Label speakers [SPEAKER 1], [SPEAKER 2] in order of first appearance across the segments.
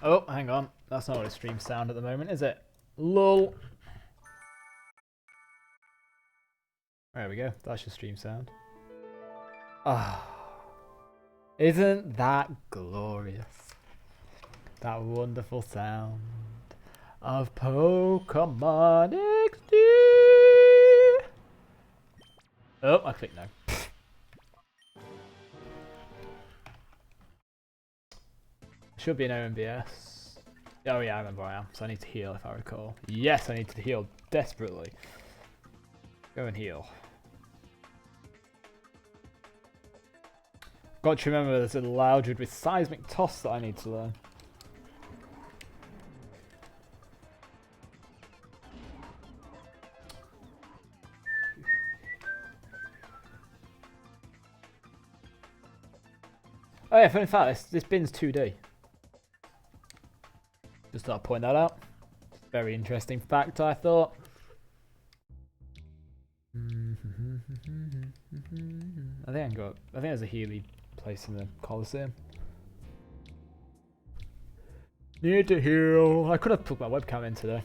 [SPEAKER 1] Oh, hang on. That's not what a stream sound at the moment, is it? Lol. There we go. That's your stream sound. Ah. Isn't that glorious? That wonderful sound of Pokemon XD. Oh, I clicked no. Should be an OMBS. Oh yeah, I remember where I am. So I need to heal if I recall. Yes, I need to heal desperately. Go and heal. Got to remember there's a Loudred with Seismic Toss that I need to learn. Oh yeah, in fact, this bin's 2D. Just thought I'd point that out. Very interesting fact, I thought. I think there's a Healy place in the Coliseum. Need to heal. I could have plugged my webcam in today.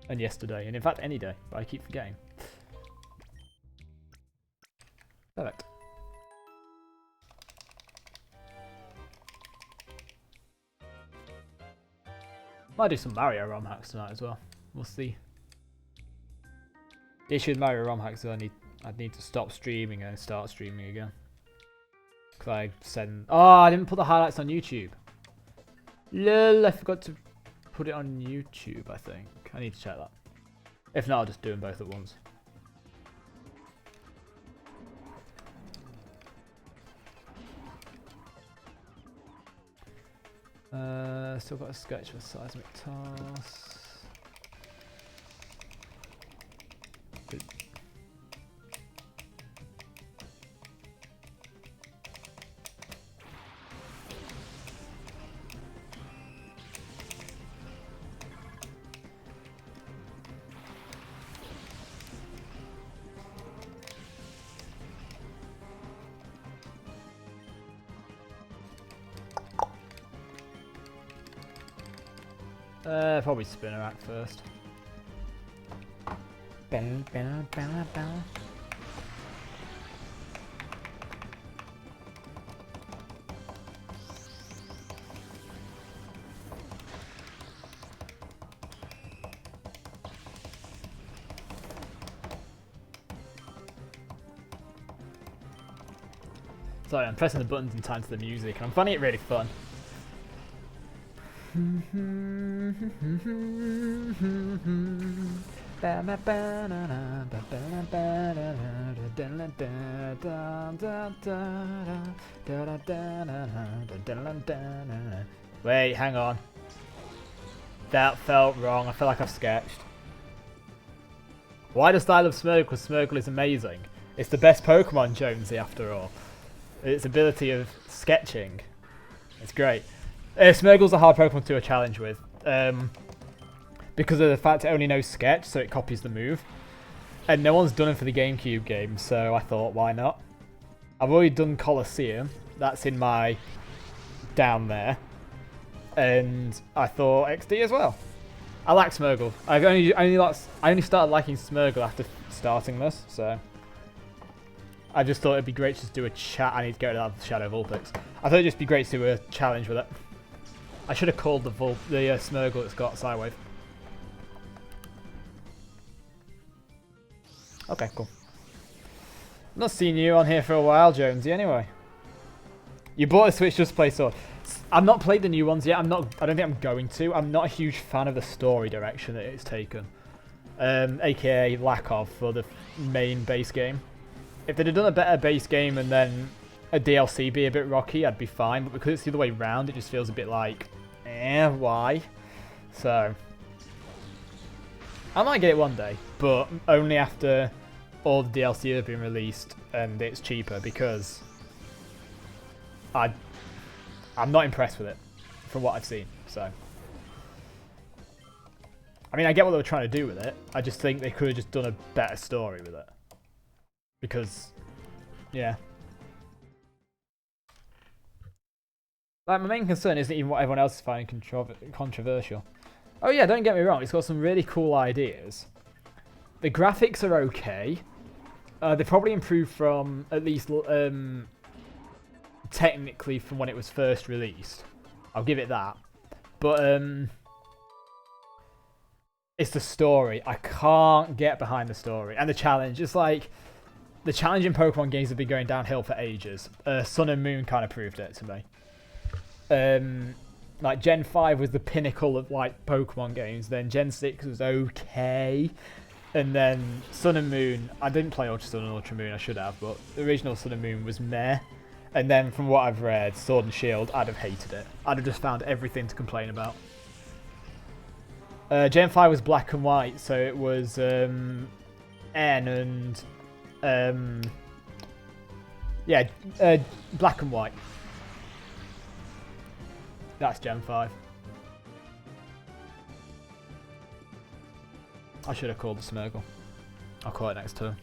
[SPEAKER 1] And yesterday, and in fact any day, but I keep forgetting. Perfect. Might do some Mario ROM hacks tonight as well. We'll see. The issue with Mario ROM hacks is I'd need to stop streaming and start streaming again. Cause I I didn't put the highlights on YouTube. Lol, I forgot to put it on YouTube, I think. I need to check that. If not, I'll just do them both at once. Still got a sketch for Seismic Toss. Probably Spinarak first. Sorry, I'm pressing the buttons in time to the music, and I'm finding it really fun. Wait, hang on. That felt wrong. I feel like I've sketched. Why does I love Smeargle? Because Smeargle is amazing. It's the best Pokemon, Jonesy, after all. Its ability of sketching. It's great. Smeargle's a hard Pokemon to do a challenge with. Because of the fact it only knows Sketch, so it copies the move. And no one's done it for the GameCube game, so I thought, why not? I've already done Colosseum. That's in my... down there. And I thought XD as well. I like Smeargle. I only started liking Smeargle after starting this, so... I just thought it'd be great to just do a chat. I need to get rid of that Shadow Vulpix. I thought it'd just be great to do a challenge with it. I should have called the Smeargle that's got Psywave. Okay, cool. Not seen you on here for a while, Jonesy, anyway. You bought a Switch just to play Sword. I've not played the new ones yet. I don't think I'm going to. I'm not a huge fan of the story direction that it's taken. AKA lack of for the main base game. If they'd have done a better base game and then a DLC be a bit rocky, I'd be fine. But because it's the other way around, it just feels a bit like, why? So, I might get it one day, but only after all the DLC have been released and it's cheaper, because I'm not impressed with it from what I've seen. So, I mean, I get what they were trying to do with it. I just think they could have just done a better story with it. Because, yeah. Like, my main concern isn't even what everyone else is finding controversial. Oh yeah, don't get me wrong, it's got some really cool ideas. The graphics are okay. They probably improved from, at least technically, from when it was first released. I'll give it that. But it's the story. I can't get behind the story. And the challenge. It's like, the challenge in Pokemon games have been going downhill for ages. Sun and Moon kind of proved it to me. Like, Gen 5 was the pinnacle of, like, Pokemon games. Then Gen 6 was okay. And then Sun and Moon, I didn't play Ultra Sun and Ultra Moon, I should have, but the original Sun and Moon was meh. And then from what I've read, Sword and Shield, I'd have hated it. I'd have just found everything to complain about. Gen 5 was Black and White, so it was N and... yeah, Black and White. That's Gen 5. I should have called the Smeargle. I'll call it next turn.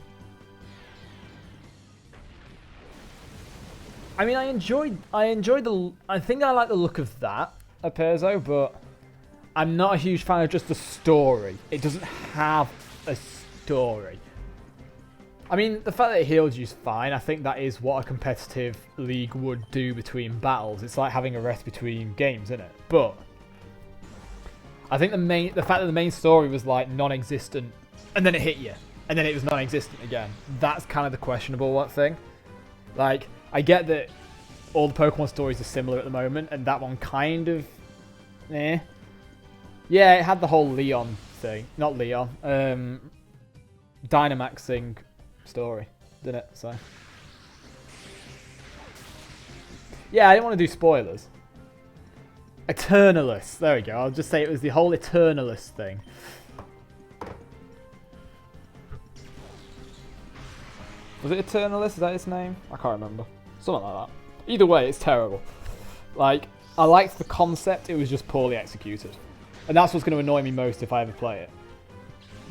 [SPEAKER 1] I mean, I enjoyed the... I think I like the look of that, a Perzo, but I'm not a huge fan of just the story. It doesn't have a story. I mean, the fact that it heals you is fine. I think that is what a competitive league would do between battles. It's like having a rest between games, isn't it? But I think the fact that the main story was like non-existent, and then it hit you, and then it was non-existent again. That's kind of the questionable thing. Like, I get that all the Pokemon stories are similar at the moment, and that one kind of, eh. Yeah, it had the whole Leon thing, not Leon, Dynamaxing story, didn't it? So yeah, I didn't want to do spoilers. Eternalist, there we go. I'll just say it was the whole Eternalist thing. Was it Eternalist? Is that his name? I can't remember. Something like that. Either way, it's terrible. Like, I liked the concept, it was just poorly executed. And that's what's going to annoy me most if I ever play it.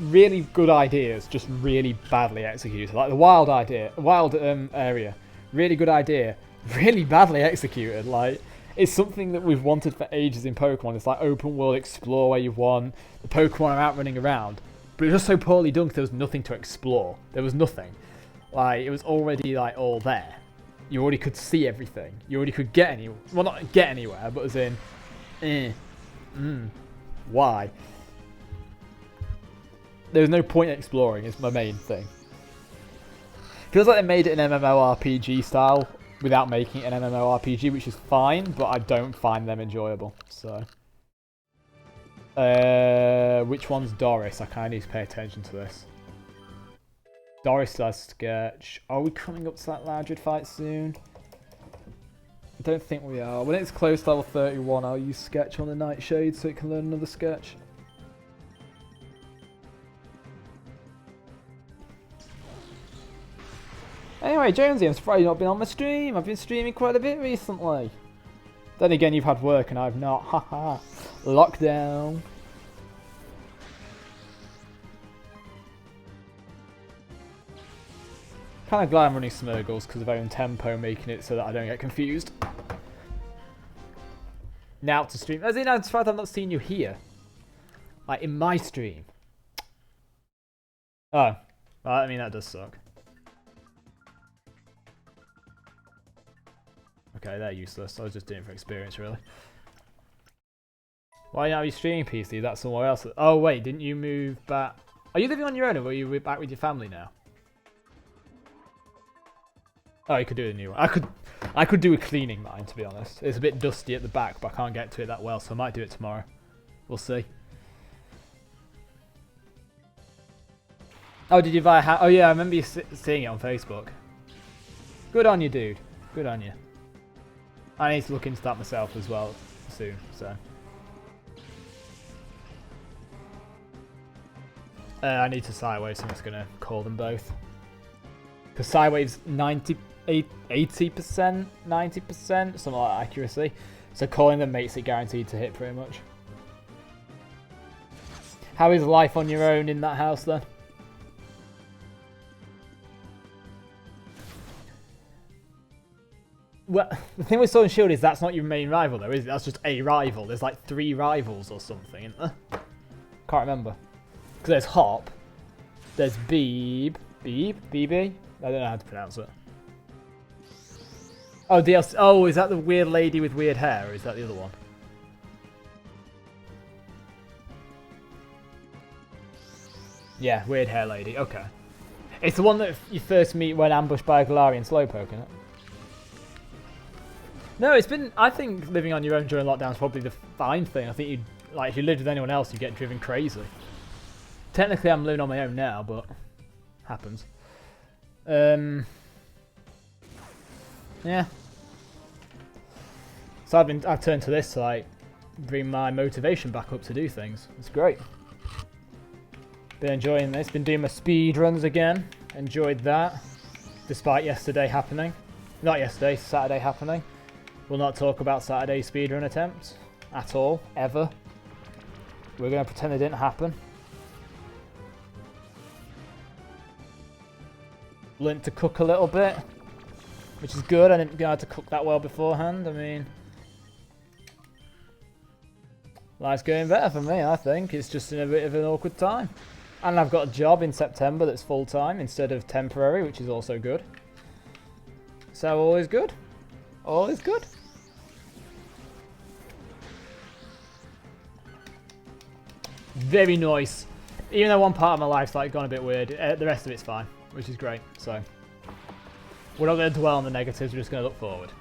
[SPEAKER 1] Really good ideas, just really badly executed. Like the wild area, really good idea, really badly executed. Like, it's something that we've wanted for ages in Pokemon. It's like open world, explore where you want. The Pokemon are out running around, but it was just so poorly done. There was nothing to explore. There was nothing. Like, it was already like all there. You already could see everything. You already could get anywhere. Well, not get anywhere, but as in, why? There's no point in exploring, is my main thing. Feels like they made it an MMORPG style without making it an MMORPG, which is fine, but I don't find them enjoyable. So, which one's Doris? I kind of need to pay attention to this. Doris does sketch. Are we coming up to that Ladrid fight soon? I don't think we are. When it's close to level 31, I'll use sketch on the Nightshade so it can learn another sketch. Anyway, Jonesy, I'm surprised you've not been on my stream. I've been streaming quite a bit recently. Then again, you've had work and I've not. Haha. Lockdown. Kind of glad I'm running Smeargles because of own tempo, making it so that I don't get confused. Now to stream. As in, I'm surprised I've not seen you here. Like, in my stream. Oh. Well, I mean, that does suck. Okay, they're useless. I was just doing it for experience, really. Why are you streaming, PC? That's somewhere else. Oh, wait, didn't you move back? Are you living on your own, or are you back with your family now? Oh, you could do a new one. I could do a cleaning mine, to be honest. It's a bit dusty at the back, but I can't get to it that well, so I might do it tomorrow. We'll see. Oh, did you buy a hat? Oh, yeah, I remember you seeing it on Facebook. Good on you, dude. Good on you. I need to look into that myself as well soon, so. I need to Sidewave, so I'm just going to call them both. Because Sidewave's 80%, 90%, something like that accuracy. So calling them makes it guaranteed to hit pretty much. How is life on your own in that house then? Well, the thing with Sword and Shield is that's not your main rival, though, is it? That's just a rival. There's like 3 rivals or something, isn't there? Can't remember. Because there's Hop, there's BB? I don't know how to pronounce it. Oh, DLC. Oh, is that the weird lady with weird hair, or is that the other one? Yeah, weird hair lady. Okay. It's the one that you first meet when ambushed by a Galarian Slowpoke, isn't it? No, it's been... I think living on your own during lockdown is probably the fine thing. I think you'd... Like, if you lived with anyone else, you'd get driven crazy. Technically, I'm living on my own now, but... Happens. Yeah. So I've turned to this to, like, bring my motivation back up to do things. It's great. Been enjoying this. Been doing my speed runs again. Enjoyed that. Despite yesterday happening. Not yesterday, Saturday happening. We'll not talk about Saturday speedrun attempts at all, ever. We're going to pretend they didn't happen. Learned to cook a little bit, which is good. I didn't know to cook that well beforehand. I mean, life's going better for me, I think. It's just in a bit of an awkward time. And I've got a job in September that's full-time instead of temporary, which is also good. So all is good. All is good. Very nice. Even though one part of my life's like gone a bit weird, the rest of it's fine, which is great. So we're not going to dwell on the negatives, we're just going to look forward.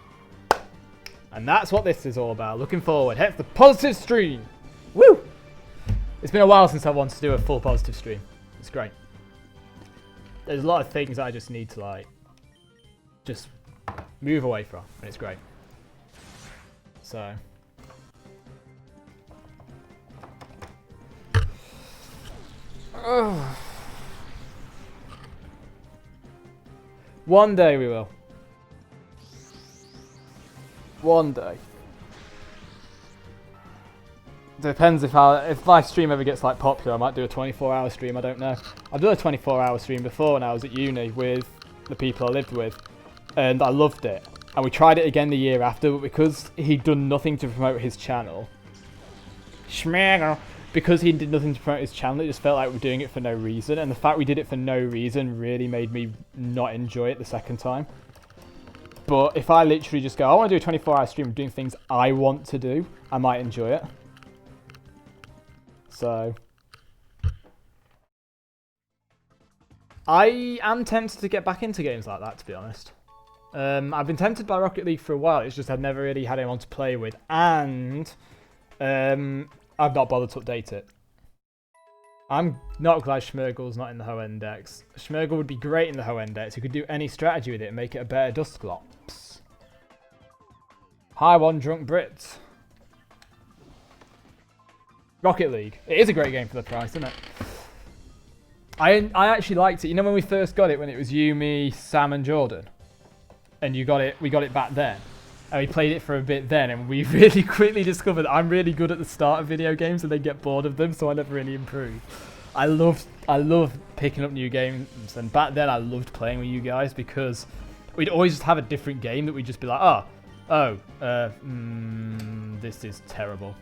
[SPEAKER 1] And that's what this is all about, looking forward. Hence the positive stream. Woo! It's been a while since I wanted to do a full positive stream. It's great. There's a lot of things I just need to like just move away from, and it's great. So one day we will. One day. Depends if my stream ever gets like popular. I might do a 24-hour stream. I don't know. I've done a 24-hour stream before when I was at uni with the people I lived with, and I loved it. And we tried it again the year after, but because he'd done nothing to promote his channel, Smeargle, because he did nothing to promote his channel, it just felt like we were doing it for no reason. And the fact we did it for no reason really made me not enjoy it the second time. But if I literally just go, I want to do a 24-hour stream of doing things I want to do, I might enjoy it. So I am tempted to get back into games like that, to be honest. I've been tempted by Rocket League for a while. It's just I've never really had anyone to play with, and I've not bothered to update it. I'm not glad Smeargle's not in the Ho Index. Smeargle would be great in the Ho Index. You could do any strategy with it and make it a better Dusclops. Hi, one drunk Brit. Rocket League. It is a great game for the price, isn't it? I actually liked it. You know when we first got it, when it was you, me, Sam and Jordan? And we got it back then. And we played it for a bit then, and we really quickly discovered that I'm really good at the start of video games and then get bored of them, so I never really improved. I love picking up new games, and back then I loved playing with you guys because we'd always just have a different game that we'd just be like, this is terrible.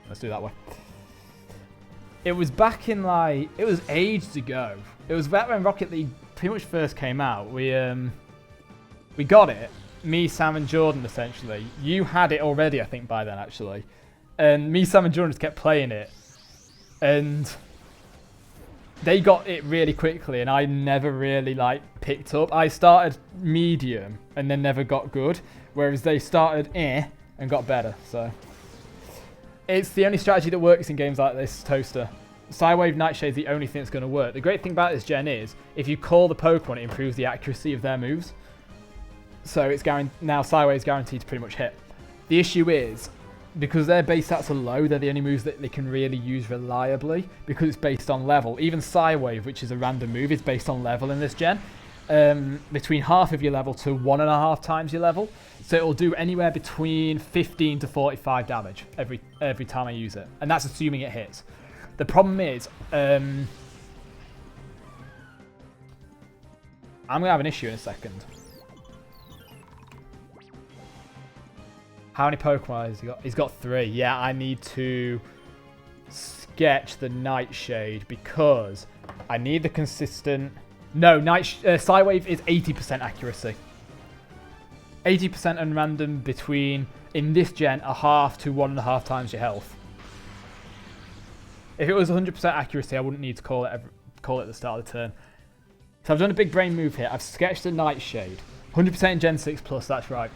[SPEAKER 1] Let's do it that way. It was back in like, it was ages ago. It was back when Rocket League pretty much first came out. We got it. Me, Sam and Jordan essentially. You had it already, I think, by then actually. And me, Sam and Jordan just kept playing it. And they got it really quickly and I never really like picked up. I started medium and then never got good. Whereas they started and got better, so. It's the only strategy that works in games like this, Toaster. Psywave Nightshade's the only thing that's going to work. The great thing about this gen is, if you call the Pokemon, it improves the accuracy of their moves. So it's now Psywave's guaranteed to pretty much hit. The issue is, because their base stats are low, they're the only moves that they can really use reliably, because it's based on level. Even Psywave, which is a random move, is based on level in this gen. Between half of your level to 1.5 times your level. So it'll do anywhere between 15 to 45 damage every time I use it. And that's assuming it hits. The problem is, I'm going to have an issue in a second. How many Pokemon has he got? He's got 3. Yeah, I need to sketch the Nightshade because I need the consistent... No, Psywave is 80% accuracy. 80% and random between, in this gen, a half to 1.5 times your health. If it was 100% accuracy, I wouldn't need to call it at the start of the turn. So I've done a big brain move here. I've sketched a Nightshade. 100% in Gen 6 plus, that's right.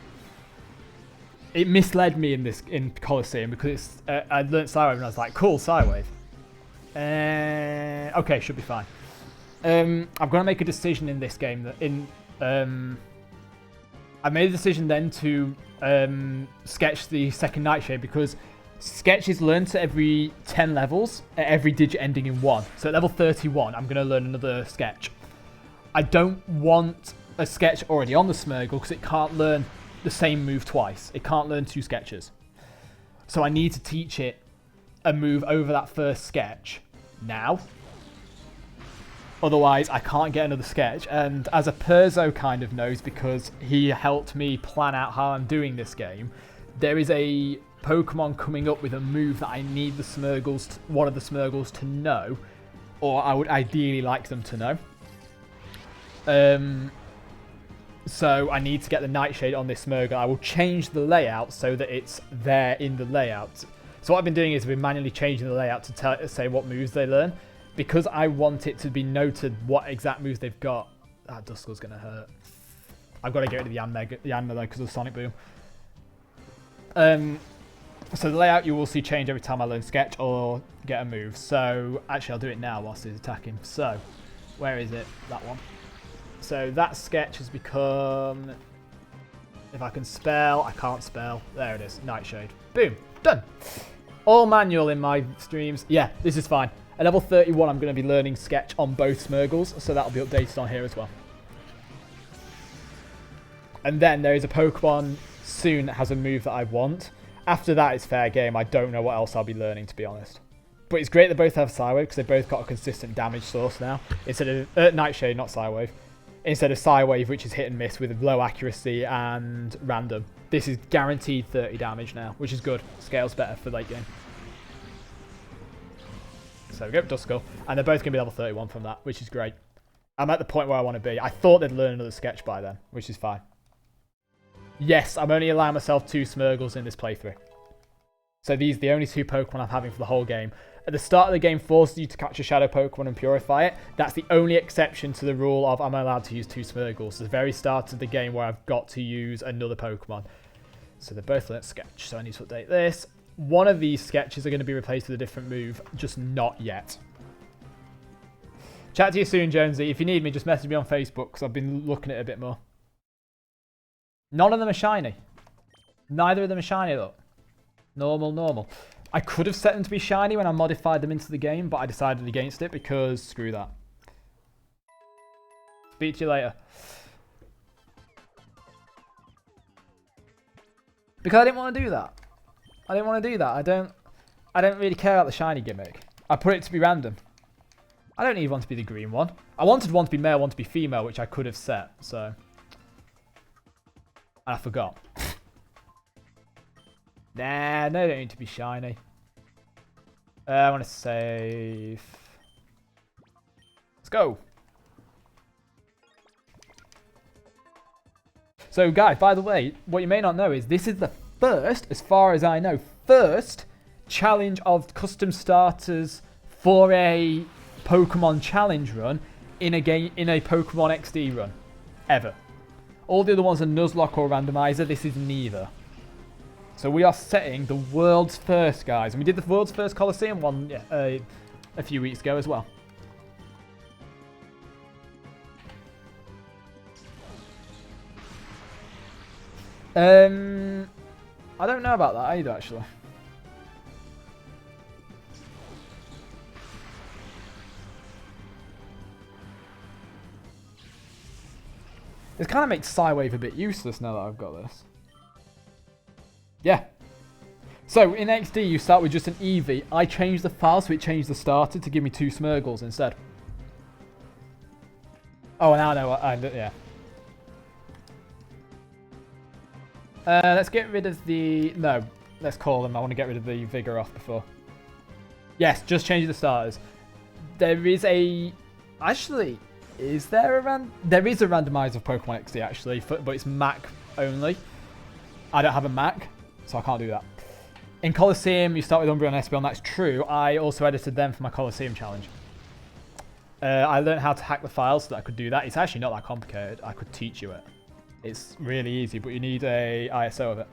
[SPEAKER 1] It misled me in Colosseum because I learnt Psywave and I was like, cool, Psywave. Okay, should be fine. I'm going to make a decision in this game that I made a decision then to sketch the second Nightshade because sketch is learned at every 10 levels, at every digit ending in 1. So at level 31, I'm going to learn another sketch. I don't want a sketch already on the Smeargle because it can't learn the same move twice. It can't learn 2 sketches. So I need to teach it a move over that first sketch now. Otherwise, I can't get another sketch. And as a Perzo kind of knows, because he helped me plan out how I'm doing this game, there is a Pokemon coming up with a move that I need the Smeargles, one of the Smeargles to know, or I would ideally like them to know. So I need to get the Nightshade on this Smeargle. I will change the layout so that it's there in the layout. So what I've been doing is I've been manually changing the layout to say what moves they learn. Because I want it to be noted what exact moves they've got. That Duskull's going to hurt. I've got to get rid of the Yanma though because of Sonic Boom. So the layout you will see change every time I learn sketch or get a move. So actually I'll do it now whilst he's attacking. So where is it? That one. So that sketch has become... If I can spell, I can't spell. There it is. Nightshade. Boom. Done. All manual in my streams. Yeah, this is fine. At level 31, I'm going to be learning sketch on both Smeargles, so that'll be updated on here as well. And then there is a Pokemon soon that has a move that I want. After that, it's fair game. I don't know what else I'll be learning, to be honest. But it's great they both have Psywave, because they've both got a consistent damage source now. Instead of Nightshade, not Psywave. Instead of Psywave, which is hit and miss with low accuracy and random. This is guaranteed 30 damage now, which is good. Scales better for late game. So we go Duskull, and they're both going to be level 31 from that, which is great. I'm at the point where I want to be. I thought they'd learn another sketch by then, which is fine. Yes, I'm only allowing myself 2 Smeargles in this playthrough. So these are the only 2 Pokemon I'm having for the whole game. At the start of the game, forces you to catch a Shadow Pokemon and purify it. That's the only exception to the rule of I'm allowed to use 2 Smeargles. It's the very start of the game where I've got to use another Pokemon. So they're both learnt sketch, so I need to update this. One of these sketches are going to be replaced with a different move, just not yet. Chat to you soon, Jonesy. If you need me, just message me on Facebook, because I've been looking at it a bit more. None of them are shiny. Neither of them are shiny, though. Normal. I could have set them to be shiny when I modified them into the game, but I decided against it because screw that. Speak to you later. Because I didn't want to do that. I don't really care about the shiny gimmick. I put it to be random. I don't need one to be the green one. I wanted one to be male, one to be female, which I could have set, so. And I forgot. Nah, no, they don't need to be shiny. I want to save. Let's go. So, guys, by the way, what you may not know is this is the first, as far as I know, first challenge of custom starters for a Pokemon challenge run in a game, in a Pokemon XD run, ever. All the other ones are Nuzlocke or Randomizer. This is neither. So we are setting the world's first, guys. And we did the world's first Colosseum one a few weeks ago as well. I don't know about that either, actually. This kind of makes Psywave a bit useless now that I've got this. Yeah. So, in XD, you start with just an Eevee. I changed the file, so it changed the starter to give me 2 Smeargles instead. Oh, now I know. Yeah. Let's get rid of the... No, let's call them. I want to get rid of the Vigor off before. Yes, just change the starters. There is a... Actually, is there a There is a randomizer of Pokemon XD, actually, but it's Mac only. I don't have a Mac, so I can't do that. In Colosseum, you start with Umbreon and Espeon. That's true. I also edited them for my Colosseum challenge. I learned how to hack the files so that I could do that. It's actually not that complicated. I could teach you it. It's really easy, but you need a ISO of it.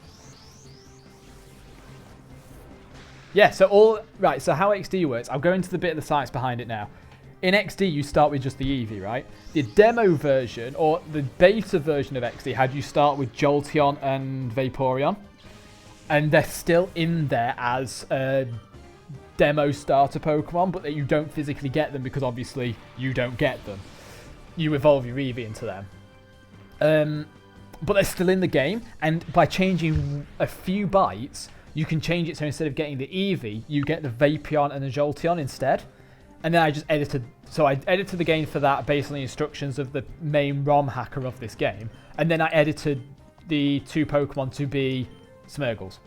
[SPEAKER 1] Yeah, so so how XD works, I'll go into the bit of the science behind it now. In XD, you start with just the Eevee, right? The demo version, or the beta version of XD, had you start with Jolteon and Vaporeon. And they're still in there as demo starter Pokemon, but that you don't physically get them because obviously you don't get them. You evolve your Eevee into them. But they're still in the game, and by changing a few bytes, you can change it so instead of getting the Eevee, you get the Vaporeon and the Jolteon instead. And then I just edited, so I edited the game for that based on the instructions of the main ROM hacker of this game. And then I edited the two Pokemon to be Smeargles.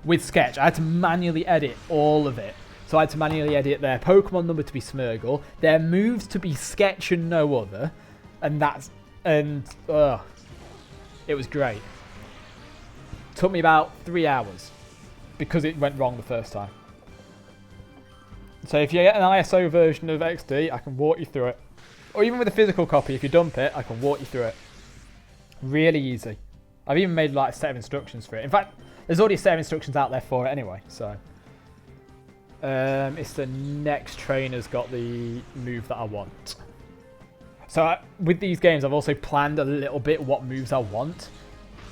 [SPEAKER 1] With Sketch, I had to manually edit all of it. So I had to manually edit their Pokemon number to be Smeargle, their moves to be Sketch and no other. And it was great. Took me about 3 hours because it went wrong the first time. So if you get an ISO version of XD, I can walk you through it. Or even with a physical copy, if you dump it, I can walk you through it. Really easy. I've even made like a set of instructions for it. In fact, there's already a set of instructions out there for it anyway. So it's the next trainer's got the move that I want. So with these games, I've also planned a little bit what moves I want.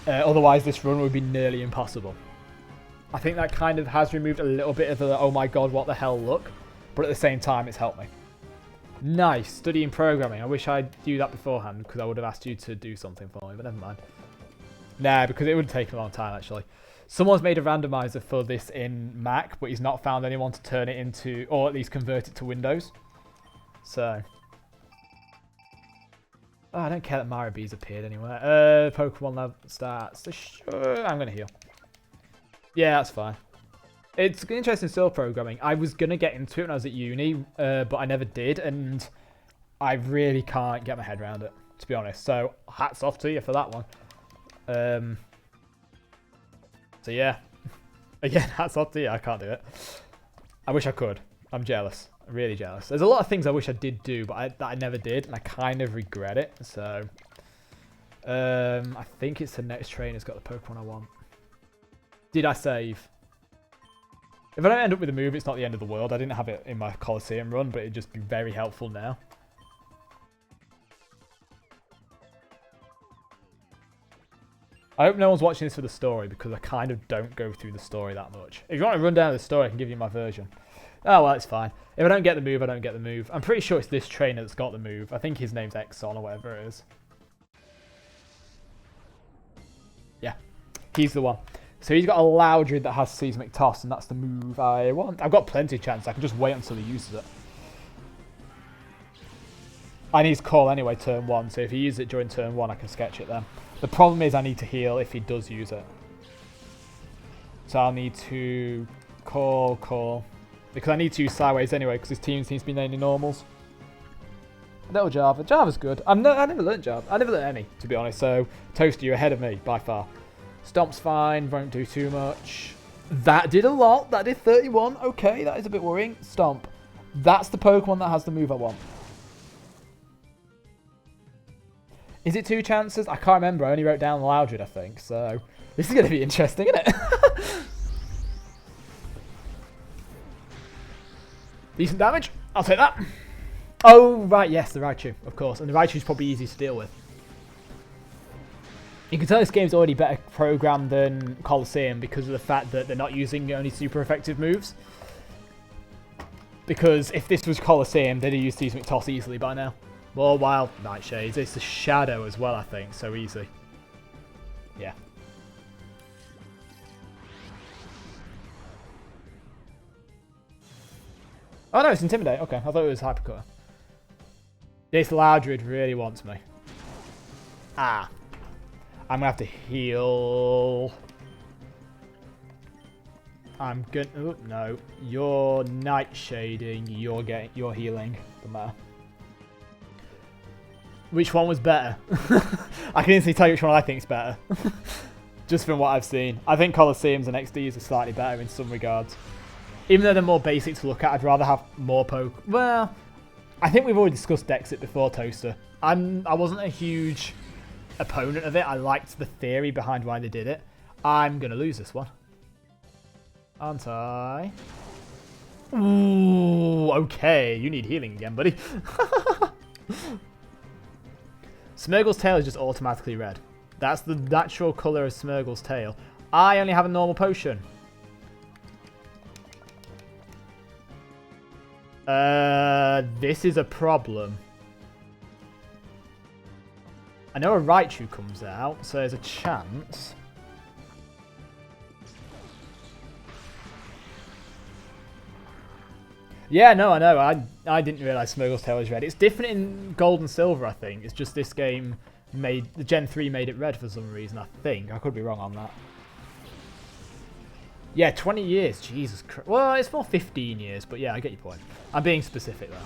[SPEAKER 1] Otherwise, this run would be nearly impossible. I think that kind of has removed a little bit of the, oh my god, what the hell look. But at the same time, it's helped me. Nice. Studying programming. I wish I'd do that beforehand because I would have asked you to do something for me, but never mind. Nah, because it would take a long time, actually. Someone's made a randomizer for this in Mac, but he's not found anyone to turn it into, or at least convert it to Windows. So... Oh, I don't care that Mara B's appeared anywhere. Pokemon level stats. Sure, I'm going to heal. Yeah, that's fine. It's interesting still programming. I was going to get into it when I was at uni, but I never did, and I really can't get my head around it, to be honest. So, hats off to you for that one. So, yeah. Again, hats off to you. I can't do it. I wish I could. I'm jealous. Really jealous. There's a lot of things I wish I did do, but that I never did, and I kind of regret it. So, I think it's the next trainer's got the Pokemon I want. Did I save? If I don't end up with a move, it's not the end of the world. I didn't have it in my Colosseum run, but it'd just be very helpful now. I hope no one's watching this for the story, because I kind of don't go through the story that much. If you want to run down the story, I can give you my version. Oh, well, it's fine. If I don't get the move, I don't get the move. I'm pretty sure it's this trainer that's got the move. I think his name's Exxon or whatever it is. Yeah, he's the one. So he's got a Loudred that has Seismic Toss, and that's the move I want. I've got plenty of chance. I can just wait until he uses it. I need to call anyway turn 1, so if he uses it during turn 1, I can sketch it then. The problem is I need to heal if he does use it. So I'll need to call. Because I need to use Sideways anyway, because his team seems to be mainly normals. Little Java. Java's good. I never learned Java. I never learned any, to be honest. So, Toaster, you're ahead of me, by far. Stomp's fine. Won't do too much. That did a lot. That did 31. Okay, that is a bit worrying. Stomp. That's the Pokemon that has the move I want. Is it 2 chances? I can't remember. I only wrote down Loudred, I think. So, this is going to be interesting, isn't it? Decent damage. I'll take that. Oh, right. Yes, the Raichu, of course. And the Raichu's probably easy to deal with. You can tell this game's already better programmed than Colosseum because of the fact that they're not using only super effective moves. Because if this was Colosseum, they'd have used Seismic Toss easily by now. More Wild Nightshades. It's the Shadow as well, I think. So easy. Yeah. Oh no, it's Intimidate. Okay, I thought it was Hypercutter. This Loudred really wants me. Ah. I'm gonna have to heal. I'm gonna. Oh no, you're nightshading. You're healing. Doesn't matter. Which one was better? I can instantly tell you which one I think is better. Just from what I've seen. I think Colosseums and XDs are slightly better in some regards. Even though they're more basic to look at, I'd rather have more poke. Well, I think we've already discussed Dexit before, Toaster. I wasn't a huge opponent of it. I liked the theory behind why they did it. I'm going to lose this one. Aren't I? Ooh, okay. You need healing again, buddy. Smeargle's tail is just automatically red. That's the natural colour of Smeargle's tail. I only have a normal potion. This is a problem. I know a Raichu comes out, so there's a chance. Yeah, no, I know. I didn't realise Smeargle's tail was red. It's different in Gold and Silver, I think. It's just this game made... The Gen 3 made it red for some reason, I think. I could be wrong on that. Yeah, 20 years. Jesus Christ. Well, it's more 15 years, but yeah, I get your point. I'm being specific there.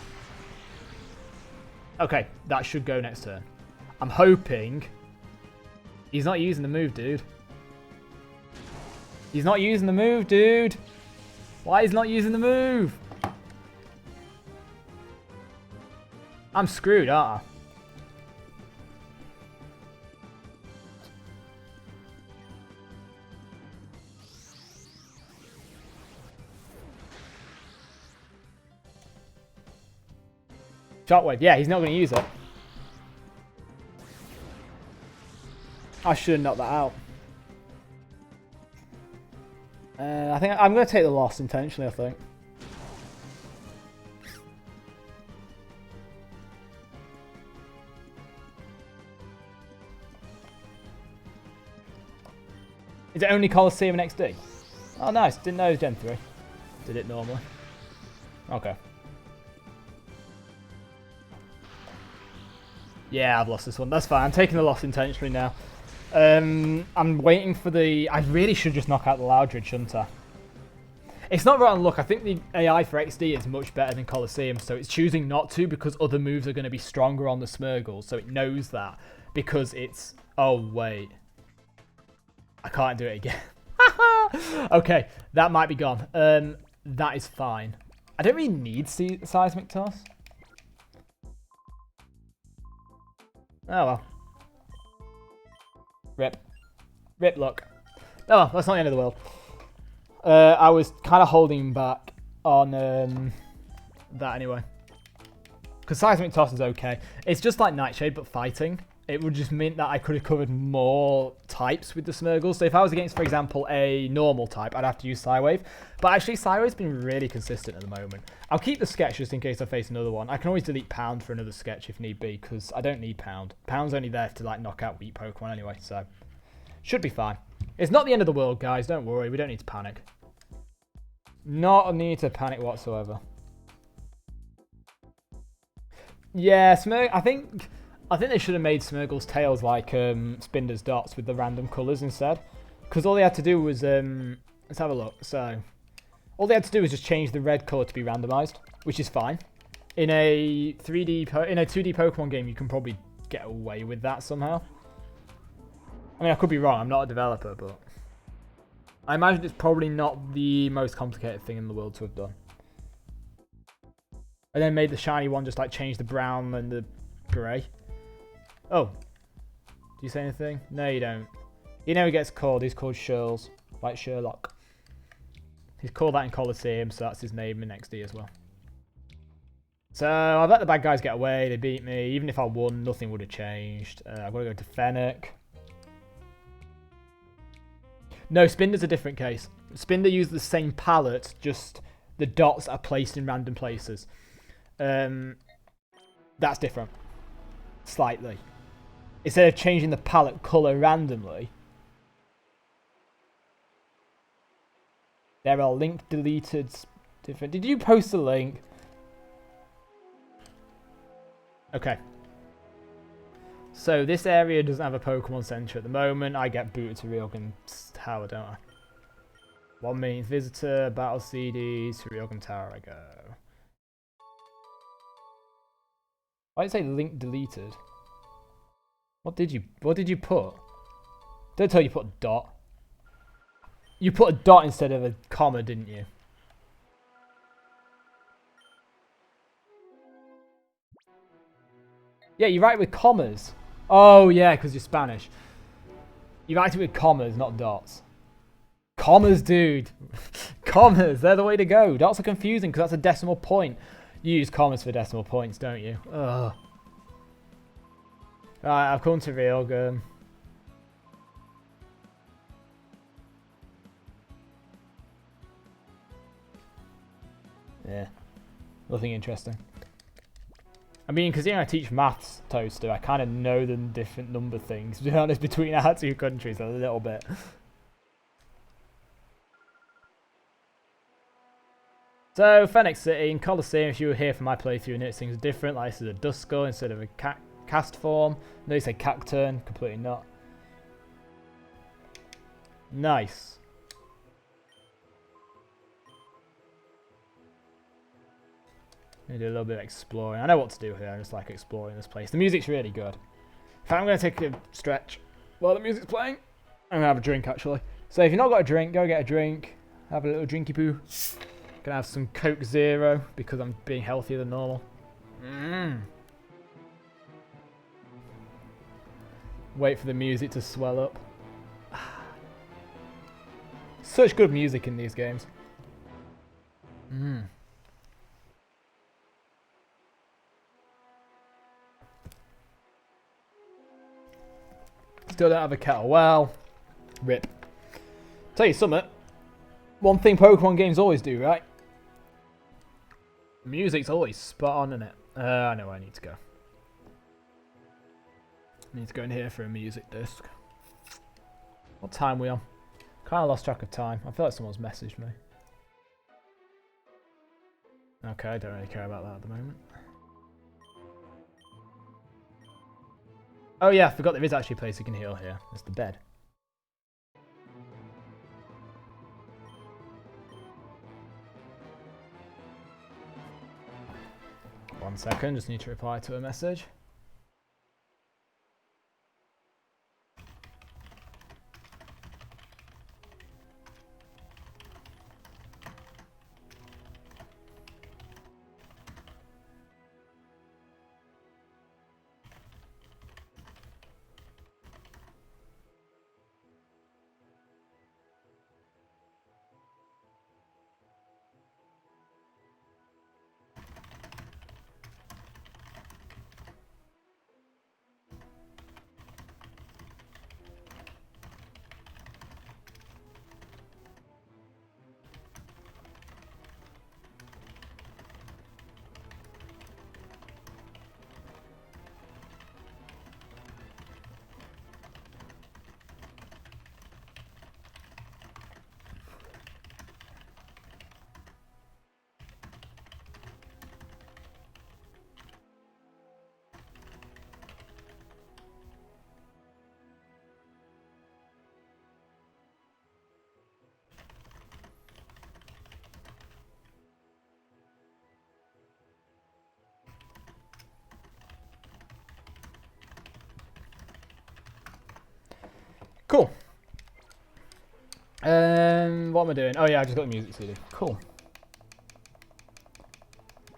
[SPEAKER 1] Okay, that should go next turn. I'm hoping... He's not using the move, dude. He's not using the move, dude. Why is he not using the move? I'm screwed, aren't I? Shockwave. Yeah, he's not going to use it. I should have knocked that out. I think I'm going to take the loss intentionally, I think. Is it only Colosseum and XD? Oh, nice. Didn't know it was Gen 3. Did it normally. Okay. Yeah, I've lost this one. That's fine. I'm taking the loss intentionally now. I'm waiting for the... I really should just knock out the Loudred, shouldn't I? It's not rotten luck. I think the AI for XD is much better than Colosseum, so it's choosing not to because other moves are going to be stronger on the Smeargle, so it knows that because it's... Oh, wait. I can't do it again. Okay, that might be gone. That is fine. I don't really need Seismic Toss. Oh well. Rip. Rip, look. Oh well, that's not the end of the world. I was kind of holding back on that anyway. Because Seismic Toss is okay. It's just like Nightshade, but fighting. It would just mean that I could have covered more types with the Smeargle. So if I was against, for example, a normal type, I'd have to use Psywave. But actually, Psywave's been really consistent at the moment. I'll keep the sketch just in case I face another one. I can always delete Pound for another sketch if need be, because I don't need Pound. Pound's only there to like knock out weak Pokemon anyway, so should be fine. It's not the end of the world, guys. Don't worry. We don't need to panic. Not a need to panic whatsoever. Yeah, I think they should have made Smeargle's tails like Spinder's dots with the random colours instead. Because all they had to do was... let's have a look. So, all they had to do was just change the red colour to be randomised, which is fine. In a 2D Pokemon game, you can probably get away with that somehow. I mean, I could be wrong. I'm not a developer, but... I imagine it's probably not the most complicated thing in the world to have done. And then made the shiny one just like change the brown and the grey. Oh. Do you say anything? No, you don't. You know he gets called. He's called Shirls. Like Sherlock. He's called that in Colosseum, so that's his name in XD as well. So, I've let the bad guys get away. They beat me. Even if I won, nothing would have changed. I've got to go to Phenac. No, Spinder's a different case. Spinder used the same palette, just the dots are placed in random places. That's different. Slightly. Instead of changing the palette colour randomly, there are link deleted different... Did you post a link? Okay. So this area doesn't have a Pokemon Center at the moment. I get booted to Ryogan Tower, don't I? 1 minute visitor, battle CDs, to Ryogan Tower I go. Why did it say link deleted? What did you put? Don't tell you put a dot. You put a dot instead of a comma, didn't you? Yeah, you write with commas. Oh yeah, because you're Spanish. You write it with commas, not dots. Commas, dude. Commas, they're the way to go. Dots are confusing because that's a decimal point. You use commas for decimal points, don't you? Ugh. Right, I've come to Ryogan. Yeah, nothing interesting. I mean, because I teach maths, Toaster, I kind of know the different number things, to be honest, between our two countries a little bit. So, Phenac City, in Colosseum, if you were here for my playthrough and notice things are different, like this is a Duskull instead of a cast form. No, you say Cacturn, completely not. Nice. I'm going to do a little bit of exploring. I know what to do here, I just like exploring this place. The music's really good. In fact, I'm going to take a stretch while the music's playing. I'm going to have a drink, actually. So if you've not got a drink, go get a drink. Have a little drinky poo. Gonna have some Coke Zero because I'm being healthier than normal. Wait for the music to swell up. Such good music in these games. Still don't have a kettle. Well, rip. Tell you something. One thing Pokemon games always do, right? Music's always spot on, isn't it? I know where I need to go. I need to go in here for a music disc. What time are we on? Kind of lost track of time. I feel like someone's messaged me. Okay, I don't really care about that at the moment. Oh yeah, I forgot there is actually a place you can heal here. It's the bed. One second, just need to reply to a message. Cool. What am I doing? Oh yeah, I just got the music CD. Cool.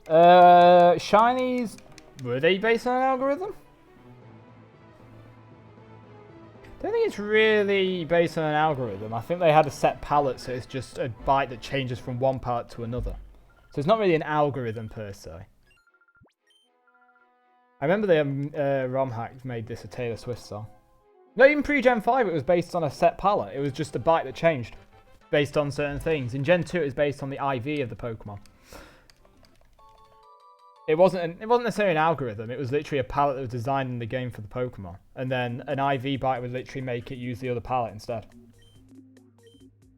[SPEAKER 1] Shinies, were they based on an algorithm? I don't think it's really based on an algorithm. I think they had a set palette, so it's just a byte that changes from one palette to another. So it's not really an algorithm per se. I remember the ROM hack made this a Taylor Swift song. No, even pre-Gen 5 it was based on a set palette. It was just a byte that changed based on certain things. In Gen 2 it was based on the IV of the Pokemon. It wasn't necessarily an algorithm, it was literally a palette that was designed in the game for the Pokemon. And then an IV byte would literally make it use the other palette instead.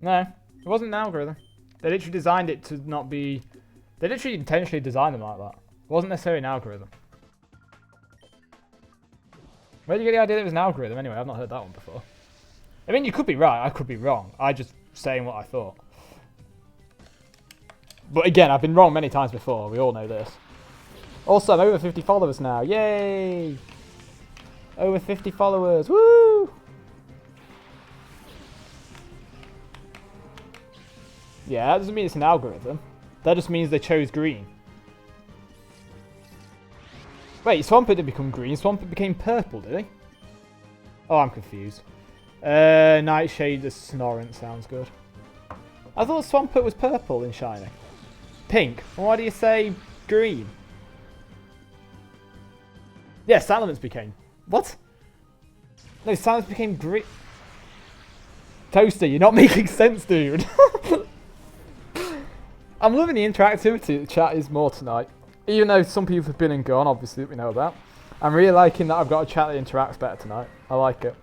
[SPEAKER 1] No, it wasn't an algorithm. They literally designed it to not be... They literally intentionally designed them like that. It wasn't necessarily an algorithm. Where did you get the idea that it was an algorithm anyway? I've not heard that one before. I mean, you could be right, I could be wrong. I just saying what I thought. But again, I've been wrong many times before. We all know this. Also, I'm over 50 followers now. Yay! Over 50 followers. Woo! Yeah, that doesn't mean it's an algorithm. That just means they chose green. Wait, Swampert didn't become green. Swampert became purple, did he? Oh, I'm confused. Nightshade the Snorrent sounds good. I thought Swampert was purple in Shiny. Pink. Why do you say green? Yeah, Salamence became... What? No, Salamence became green. Toaster, you're not making sense, dude. I'm loving the interactivity. The chat is more tonight. Even though some people have been and gone, obviously, that we know about. I'm really liking that I've got a chat that interacts better tonight. I like it.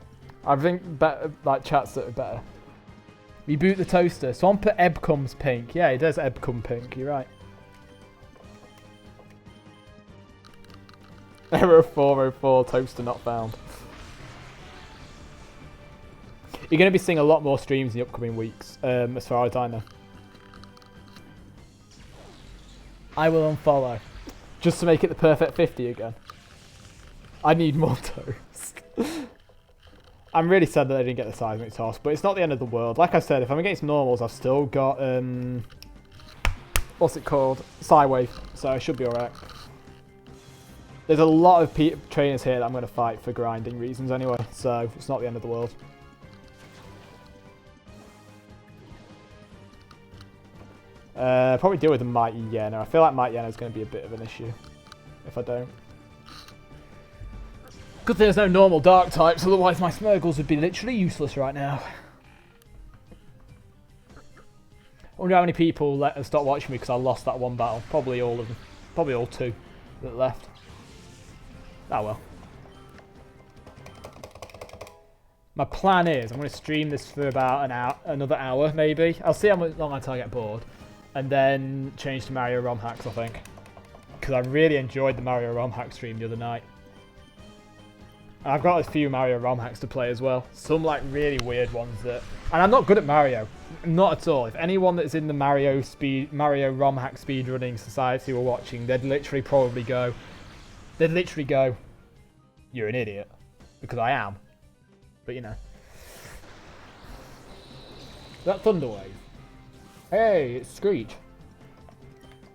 [SPEAKER 1] I think better, like chats that are better. Reboot the toaster. Swampert Ebb comes pink. Yeah, it does Ebb come pink. You're right. Error 404. Toaster not found. You're going to be seeing a lot more streams in the upcoming weeks, as far as I know. I will unfollow. Just to make it the perfect 50 again. I need more toast. I'm really sad that I didn't get the seismic toss, but it's not the end of the world. Like I said, if I'm against normals, I've still got, what's it called? Psywave, so I should be alright. There's a lot of trainers here that I'm going to fight for grinding reasons anyway, so it's not the end of the world. Probably deal with the Mighty Yeno. I feel like Mighty Yeno is going to be a bit of an issue if I don't. Good thing there's no normal dark types, otherwise my Smeargles would be literally useless right now. I wonder how many people stopped watching me because I lost that one battle. Probably all of them. Probably all 2 that left. Oh well. My plan is I'm going to stream this for about an hour, another hour maybe. I'll see how long until I get bored. And then change to Mario ROM hacks, I think. Because I really enjoyed the Mario ROM hack stream the other night. And I've got a few Mario ROM hacks to play as well. Some like really weird ones that... And I'm not good at Mario. Not at all. If anyone that's in the Mario ROM hack speedrunning society were watching, they'd literally probably go... You're an idiot. Because I am. But you know. That Thunderwave. Hey, it's Screech.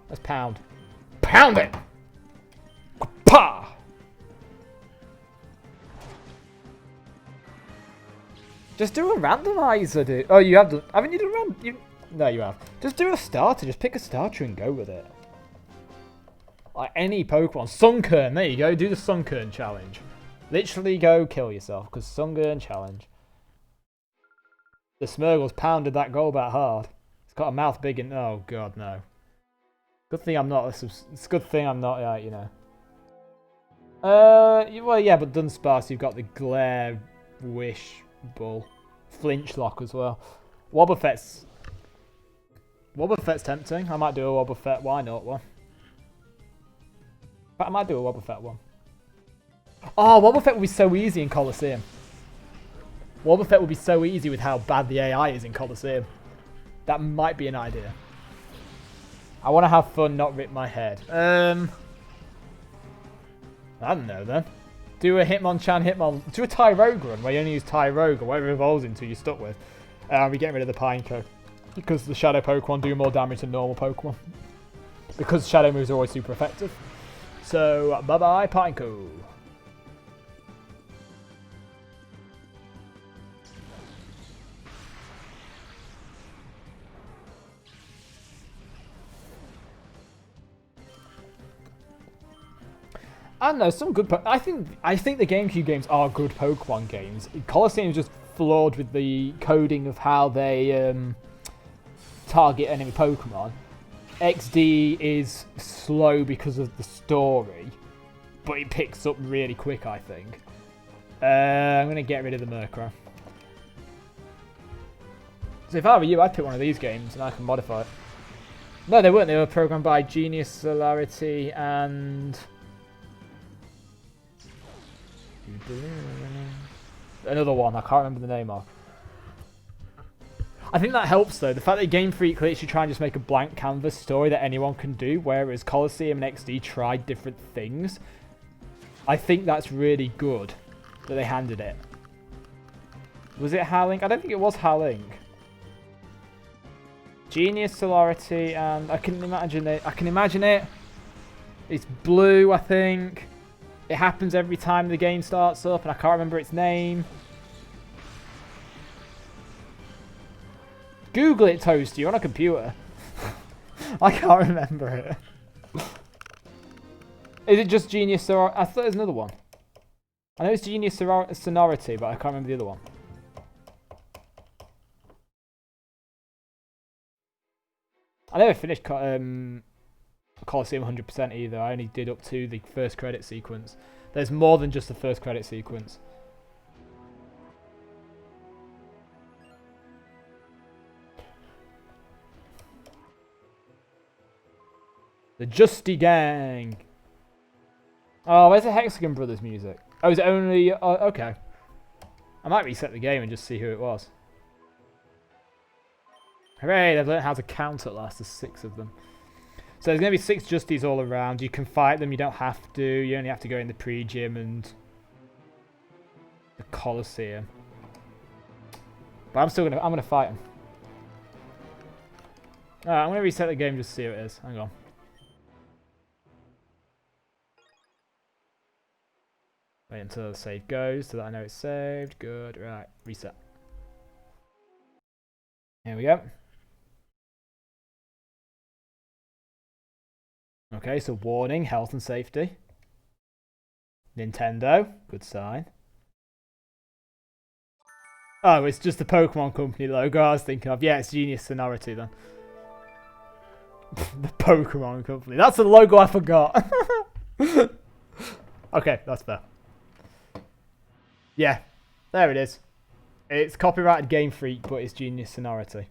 [SPEAKER 1] Let's pound. Pound it! Pa! Just do a randomizer, dude. Oh, you have done. Haven't you done No, you have. Just do a starter. Just pick a starter and go with it. Like any Pokemon. Sunkern, there you go. Do the Sunkern challenge. Literally go kill yourself, because Sunkern challenge. The Smeargles pounded that Golbat hard. It's got a mouth big and... Oh, God, no. Good thing I'm not... It's a good thing I'm not, you know. Well, yeah, but Dunsparce, you've got the Glare, Wish, Bull. Flinchlock as well. Wobbuffet's tempting. I might do a Wobbuffet. Why not one? But I might do a Wobbuffet one. Oh, Wobbuffet would be so easy in Colosseum. Wobbuffet would be so easy with how bad the AI is in Colosseum. That might be an idea. I want to have fun, not rip my head. I don't know then. Do a Hitmonchan, do a Tyrogue run where you only use Tyrogue or whatever it evolves into you're stuck with. We're getting rid of the Pineco. Because the Shadow Pokemon do more damage than normal Pokemon. Because Shadow moves are always super effective. So, bye-bye Pineco. I don't know, some good... I think the GameCube games are good Pokemon games. Colosseum is just flawed with the coding of how they target enemy Pokemon. XD is slow because of the story, but it picks up really quick, I think. I'm going to get rid of the Murkrow. So if I were you, I'd pick one of these games and I can modify it. No, they weren't. They were programmed by Genius Solarity and... Another one I can't remember the name of. I think that helps though. The fact that Game Freak literally try and just make a blank canvas story that anyone can do, whereas Colosseum and XD tried different things. I think that's really good that they handed it. Was it Howling? I don't think it was Howling. Genius, Celerity, and I can imagine it. It's blue, I think. It happens every time the game starts up, and I can't remember its name. Google it, Toast. You're on a computer. I can't remember it. Is it just Genius Sonority? I thought there was another one. I know it's Genius Sonority, but I can't remember the other one. I never finished Colosseum 100% either. I only did up to the first credit sequence. There's more than just the first credit sequence. The Justy Gang. Oh, where's the Hexagon Brothers music? Oh, is it only... okay. I might reset the game and just see who it was. Hooray, they've learned how to count at last. There's 6 of them. So there's going to be 6 Justies all around. You can fight them, you don't have to. You only have to go in the pre-gym and the Colosseum. But I'm going to fight them. Alright, I'm going to reset the game just to see who it is. Hang on. Wait until the save goes so that I know it's saved. Good. Right. Reset. Here we go. Okay, so warning, health and safety. Nintendo. Good sign. Oh, it's just the Pokemon Company logo I was thinking of. Yeah, it's Genius Sonority then. The Pokemon Company. That's the logo I forgot. Okay, that's fair. Yeah, there it is. It's copyrighted Game Freak, but it's Genius Sonority.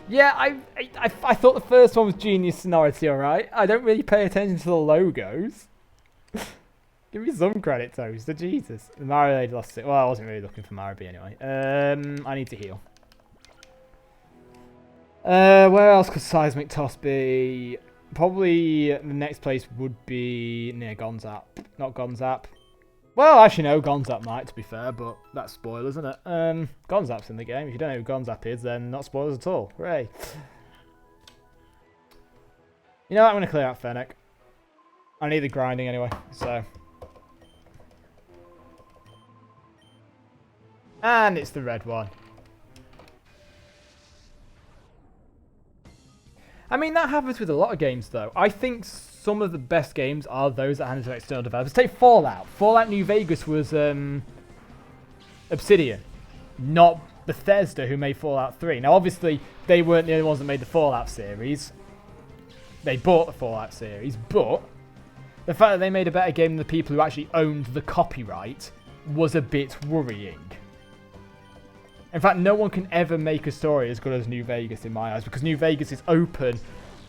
[SPEAKER 1] Yeah, I thought the first one was Genius Sonority, alright? I don't really pay attention to the logos. Give me some credit, Toaster. Jesus. The Mario Lady lost it. Well, I wasn't really looking for Mario anyway. I need to heal. Where else could Seismic Toss be? Probably the next place would be near Gonzap. Not Gonzap. Well, actually no, Gonzap might, to be fair, but that's spoilers, isn't it? Gonzap's in the game. If you don't know who Gonzap is, then not spoilers at all. Hooray. You know what? I'm going to clear out Phenac. I need the grinding anyway, so... And it's the red one. I mean, that happens with a lot of games, though. I think some of the best games are those that handle to external developers. Take Fallout. Fallout New Vegas was Obsidian, not Bethesda, who made Fallout 3. Now, obviously, they weren't the only ones that made the Fallout series. They bought the Fallout series, but the fact that they made a better game than the people who actually owned the copyright was a bit worrying. In fact, no one can ever make a story as good as New Vegas in my eyes, because New Vegas is open,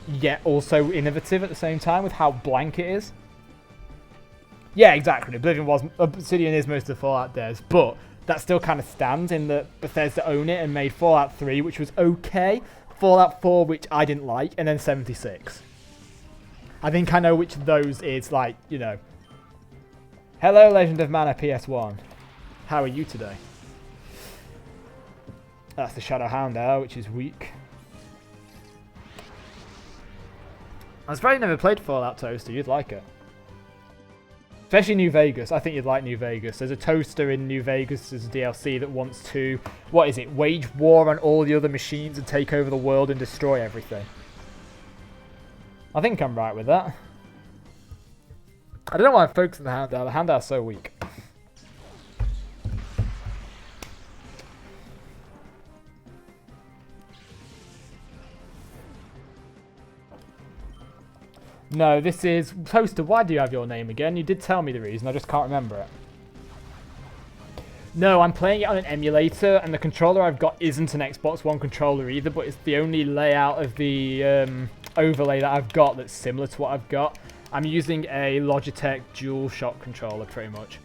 [SPEAKER 1] yet also innovative at the same time with how blank it is. Yeah, exactly. Obsidian is most of the Fallout devs, but that still kind of stands in that Bethesda own it and made Fallout 3, which was okay, Fallout 4, which I didn't like, and then 76. I think I know which of those is, like, you know. Hello, Legend of Mana PS1. How are you today? That's the Shadow Hound there, which is weak. I was afraid never played Fallout Toaster. You'd like it. Especially New Vegas. I think you'd like New Vegas. There's a toaster in New Vegas as a DLC that wants to, what is it, wage war on all the other machines and take over the world and destroy everything. I think I'm right with that. I don't know why I'm focusing on the Hound. The Hound is so weak. No, this is... Toaster, why do you have your name again? You did tell me the reason, I just can't remember it. No, I'm playing it on an emulator, and the controller I've got isn't an Xbox One controller either, but it's the only layout of the overlay that I've got that's similar to what I've got. I'm using a Logitech DualShock controller pretty much.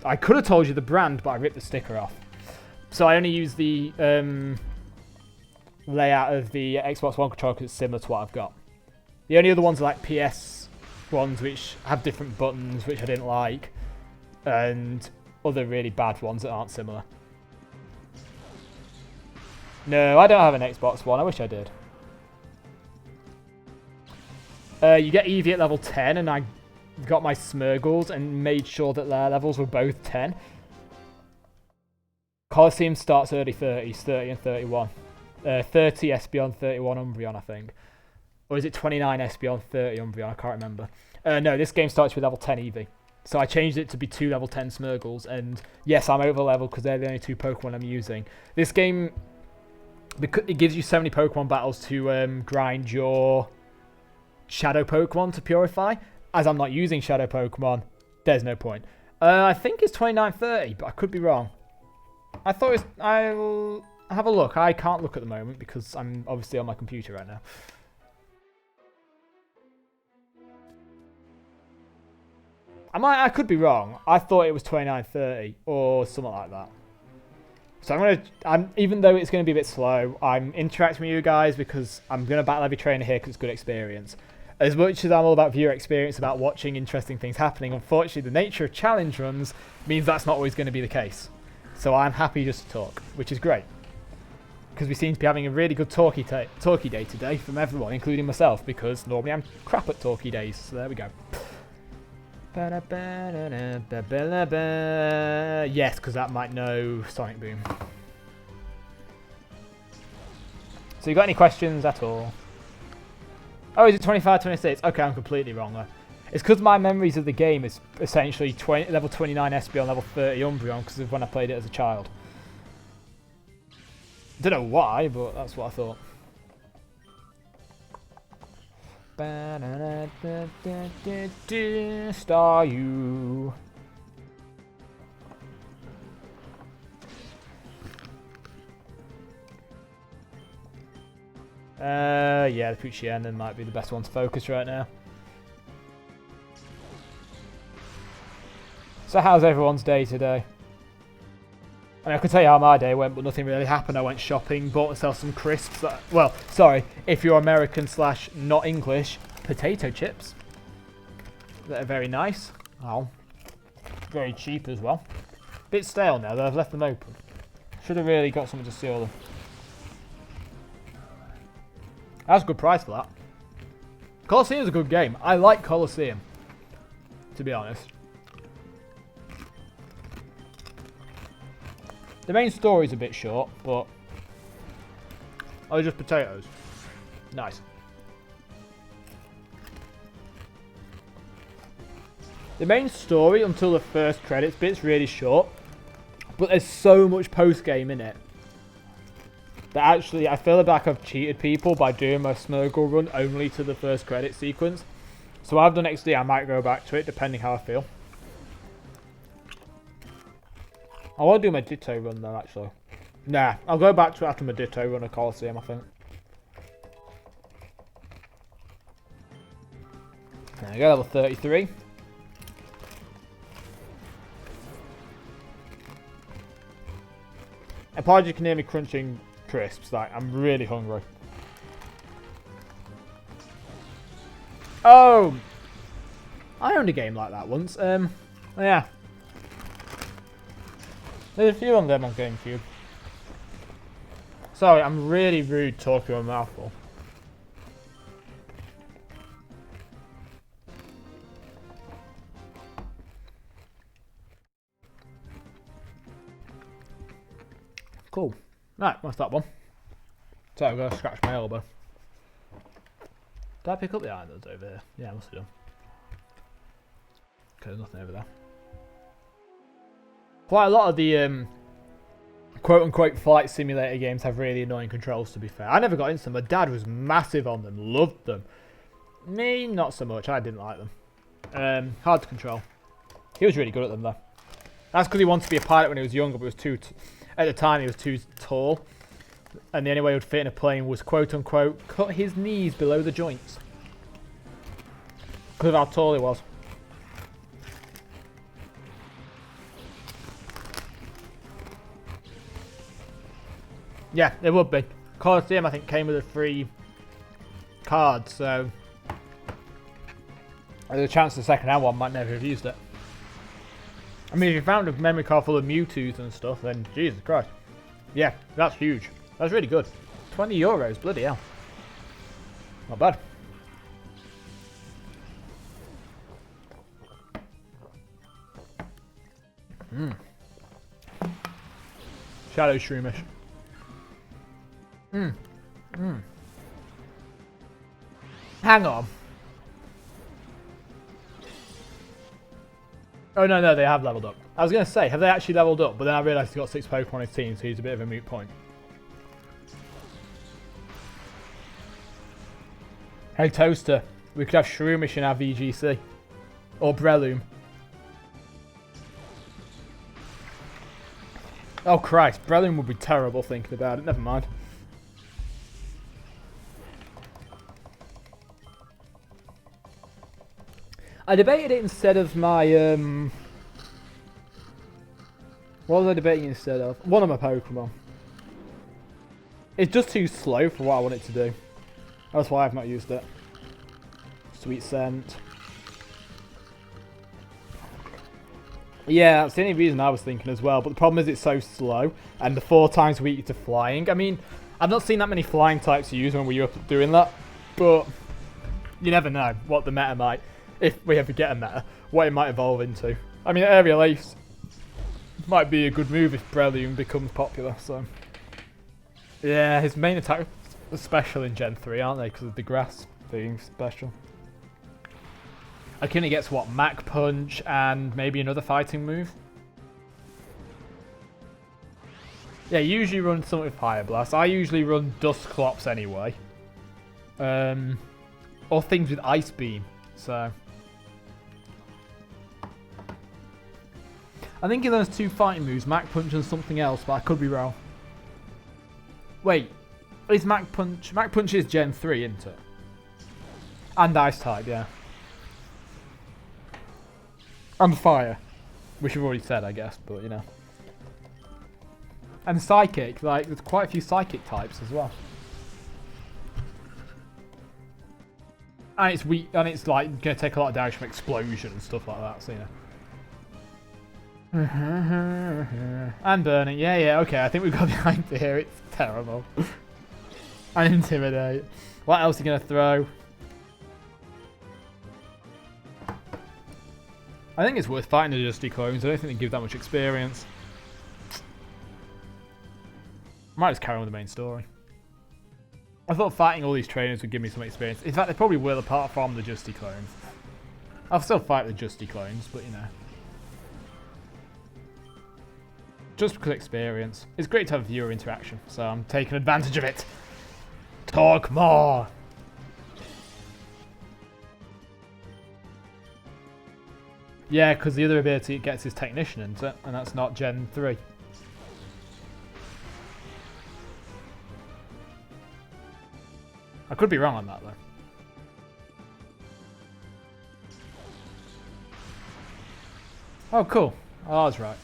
[SPEAKER 1] I could have told you the brand, but I ripped the sticker off. So I only use the layout of the Xbox One controller because it's similar to what I've got. The only other ones are like PS ones which have different buttons which I didn't like, and other really bad ones that aren't similar. No, I don't have an Xbox One. I wish I did. You get Eevee at level 10, and I got my Smeargles and made sure that their levels were both 10. Colosseum starts early 30s, 30 and 31. 30 Espeon, 31 Umbreon, I think. Or is it 29 Espeon, 30 Umbreon? I can't remember. No, this game starts with level 10 Eevee. So I changed it to be 2 level 10 Smeargles, and yes, I'm over level because they're the only 2 Pokemon I'm using. This game, because it gives you so many Pokemon battles to grind your Shadow Pokemon to purify. As I'm not using Shadow Pokemon, there's no point. I think it's 29-30, but I could be wrong. I thought it was... I'll have a look. I can't look at the moment because I'm obviously on my computer right now. I could be wrong. I thought it was 29-30 or something like that. So even though it's going to be a bit slow, I'm interacting with you guys because I'm going to battle every trainer here because it's good experience. As much as I'm all about viewer experience, about watching interesting things happening, unfortunately the nature of challenge runs means that's not always going to be the case. So I'm happy just to talk, which is great. Because we seem to be having a really good talky day today from everyone, including myself, because normally I'm crap at talky days. So there we go. Yes, because that might know Sonic Boom. So you got any questions at all? Oh, is it 25, 26? Okay, I'm completely wrong there. It's because my memories of the game is essentially level 29 Espeon, level 30 Umbreon, because of when I played it as a child. Don't know why, but that's what I thought. Star you. Yeah, the Poochyena might be the best one to focus right now. So how's everyone's day today? I mean, I could tell you how my day went, but nothing really happened. I went shopping, bought myself some crisps. Well, sorry, if you're American / not English, potato chips. That are very nice. Oh, very cheap as well. Bit stale now, though. I've left them open. Should have really got someone to seal them. That's a good price for that. Colosseum's a good game. I like Colosseum, to be honest. The main story's a bit short, but... Oh, just potatoes. Nice. The main story, until the first credits bit's really short, but there's so much post-game in it. That actually, I feel like I've cheated people by doing my Smeargle run only to the first credit sequence. So I've done XD, I might go back to it, depending how I feel. I want to do my Ditto run though, actually. Nah, I'll go back to it after my Ditto run of Colosseum, I think. There we go, level 33. Apologies, you can hear me crunching crisps, like, I'm really hungry. Oh! I owned a game like that once, yeah. There's a few on them on GameCube. Sorry, I'm really rude talking with my mouth full. Cool. Right, what's that one? So I'm going to scratch my elbow. Did I pick up the iron that's over here? Yeah, I must have done. Okay, there's nothing over there. Quite a lot of the quote-unquote flight simulator games have really annoying controls, to be fair. I never got into them. My dad was massive on them, loved them. Me, not so much. I didn't like them. Hard to control. He was really good at them, though. That's because he wanted to be a pilot when he was younger, but was too... At the time, he was too tall. And the only way he would fit in a plane was, quote-unquote, cut his knees below the joints. Because of how tall he was. Yeah, it would be. Colosseum, I think, came with a free card, so there's a chance the second-hand one might never have used it. I mean, if you found a memory card full of Mewtwo's and stuff, then Jesus Christ. Yeah, that's huge. That's really good. €20, bloody hell. Not bad. Shadow Shroomish. Hang on. Oh no, they have leveled up. I was going to say, have they actually leveled up? But then I realised he's got 6 Pokemon on his team, so he's a bit of a moot point. Hey Toaster, we could have Shroomish in our VGC. Or Breloom. Oh Christ, Breloom would be terrible thinking about it, never mind. I debated it instead of my, what was I debating instead of? One of my Pokemon. It's just too slow for what I want it to do. That's why I've not used it. Sweet Scent. Yeah, that's the only reason I was thinking as well, but the problem is it's so slow, and the 4 times weak to flying. I mean, I've not seen that many flying types used when we were doing that, but you never know what the meta might, if we ever get a meta, what it might evolve into. I mean, Aerial Ace might be a good move if Breloom becomes popular, so. Yeah, his main attack is special in Gen 3, aren't they, because of the grass being special. Akini gets what, Mach Punch and maybe another fighting move? Yeah, usually run something with Fire Blast. I usually run Dustclops anyway. Or things with Ice Beam, so. I think in those 2 fighting moves, Mach Punch and something else, but I could be wrong. Wait, is Mach Punch... Mach Punch is Gen 3, isn't it? And Ice type, yeah. And Fire, which you've already said, I guess, but you know. And Psychic, like, there's quite a few Psychic types as well. And it's weak, and it's like, gonna take a lot of damage from Explosion and stuff like that, so you know. And Burning, yeah, okay, I think we've got the idea, it's terrible. And Intimidate. What else are you gonna throw? I think it's worth fighting the Dusty Clones. I don't think they give that much experience. Might just carry on with the main story. I thought fighting all these trainers would give me some experience. In fact, they probably will apart from the Justy Clones. I'll still fight the Justy Clones, but you know. Just because experience. It's great to have viewer interaction, so I'm taking advantage of it. Talk more! Yeah, because the other ability it gets is Technician, isn't it? And that's not Gen 3. I could be wrong on that, though. Oh, cool. Oh, I was right.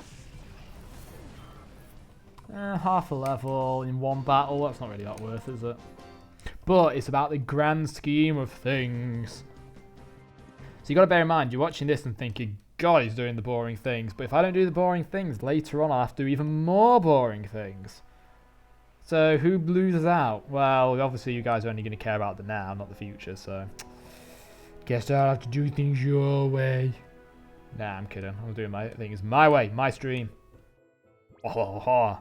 [SPEAKER 1] Half a level in one battle. That's not really that worth, is it? But it's about the grand scheme of things. So you got to bear in mind, you're watching this and thinking, God, he's doing the boring things. But if I don't do the boring things, later on I'll have to do even more boring things. So who loses out? Well, obviously you guys are only going to care about the now, not the future. So guess I'll have to do things your way. Nah, I'm kidding. I'm doing my things my way, my stream. Oh.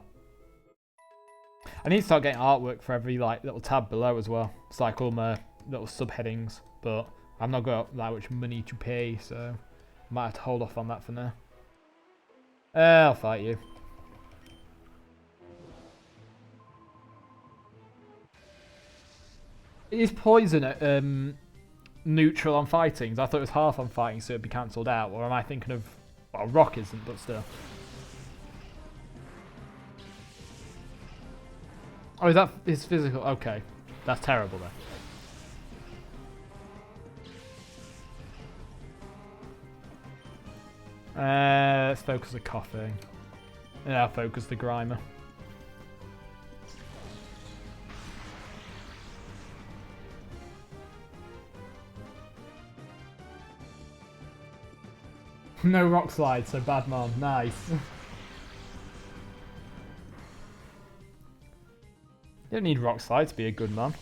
[SPEAKER 1] I need to start getting artwork for every like little tab below as well. It's like all my little subheadings, but I've not got that much money to pay, so I might have to hold off on that for now. I'll fight you. Is poison neutral on fighting? I thought it was half on fighting, so it'd be cancelled out. Or am I thinking of... Well, rock isn't, but still. Oh, is that his physical? Okay. That's terrible then. Let's focus the coughing. And I'll focus the Grimer. No rock slide, so bad mom. Nice. You don't need rock slide to be a good man.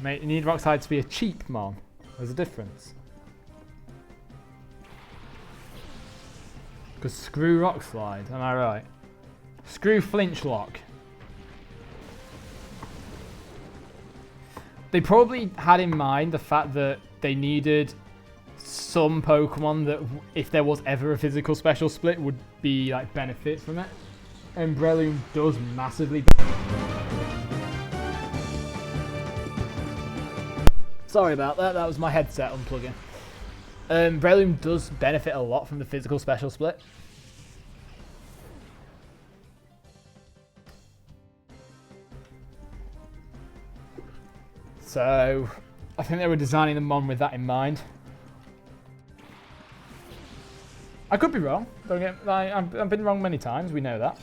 [SPEAKER 1] Mate, you need rock slide to be a cheap man. There's a difference. Because screw rock slide, am I right? Screw flinch lock. They probably had in mind the fact that they needed some Pokemon that, if there was ever a physical special split, would be like benefit from it. And Breloom does massively. Sorry about that. That was my headset unplugging. Breloom does benefit a lot from the physical special split. So I think they were designing the Mon with that in mind. I could be wrong. Don't get, I've been wrong many times. We know that.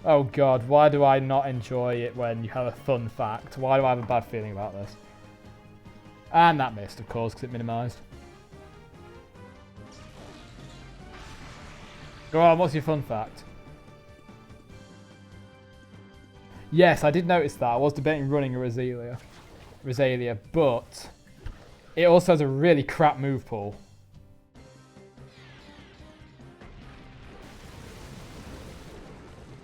[SPEAKER 1] Oh god, why do I not enjoy it when you have a fun fact? Why do I have a bad feeling about this? And that missed, of course, because it minimised. Go on, what's your fun fact? Yes, I did notice that. I was debating running a Rosalia, but it also has a really crap move pool.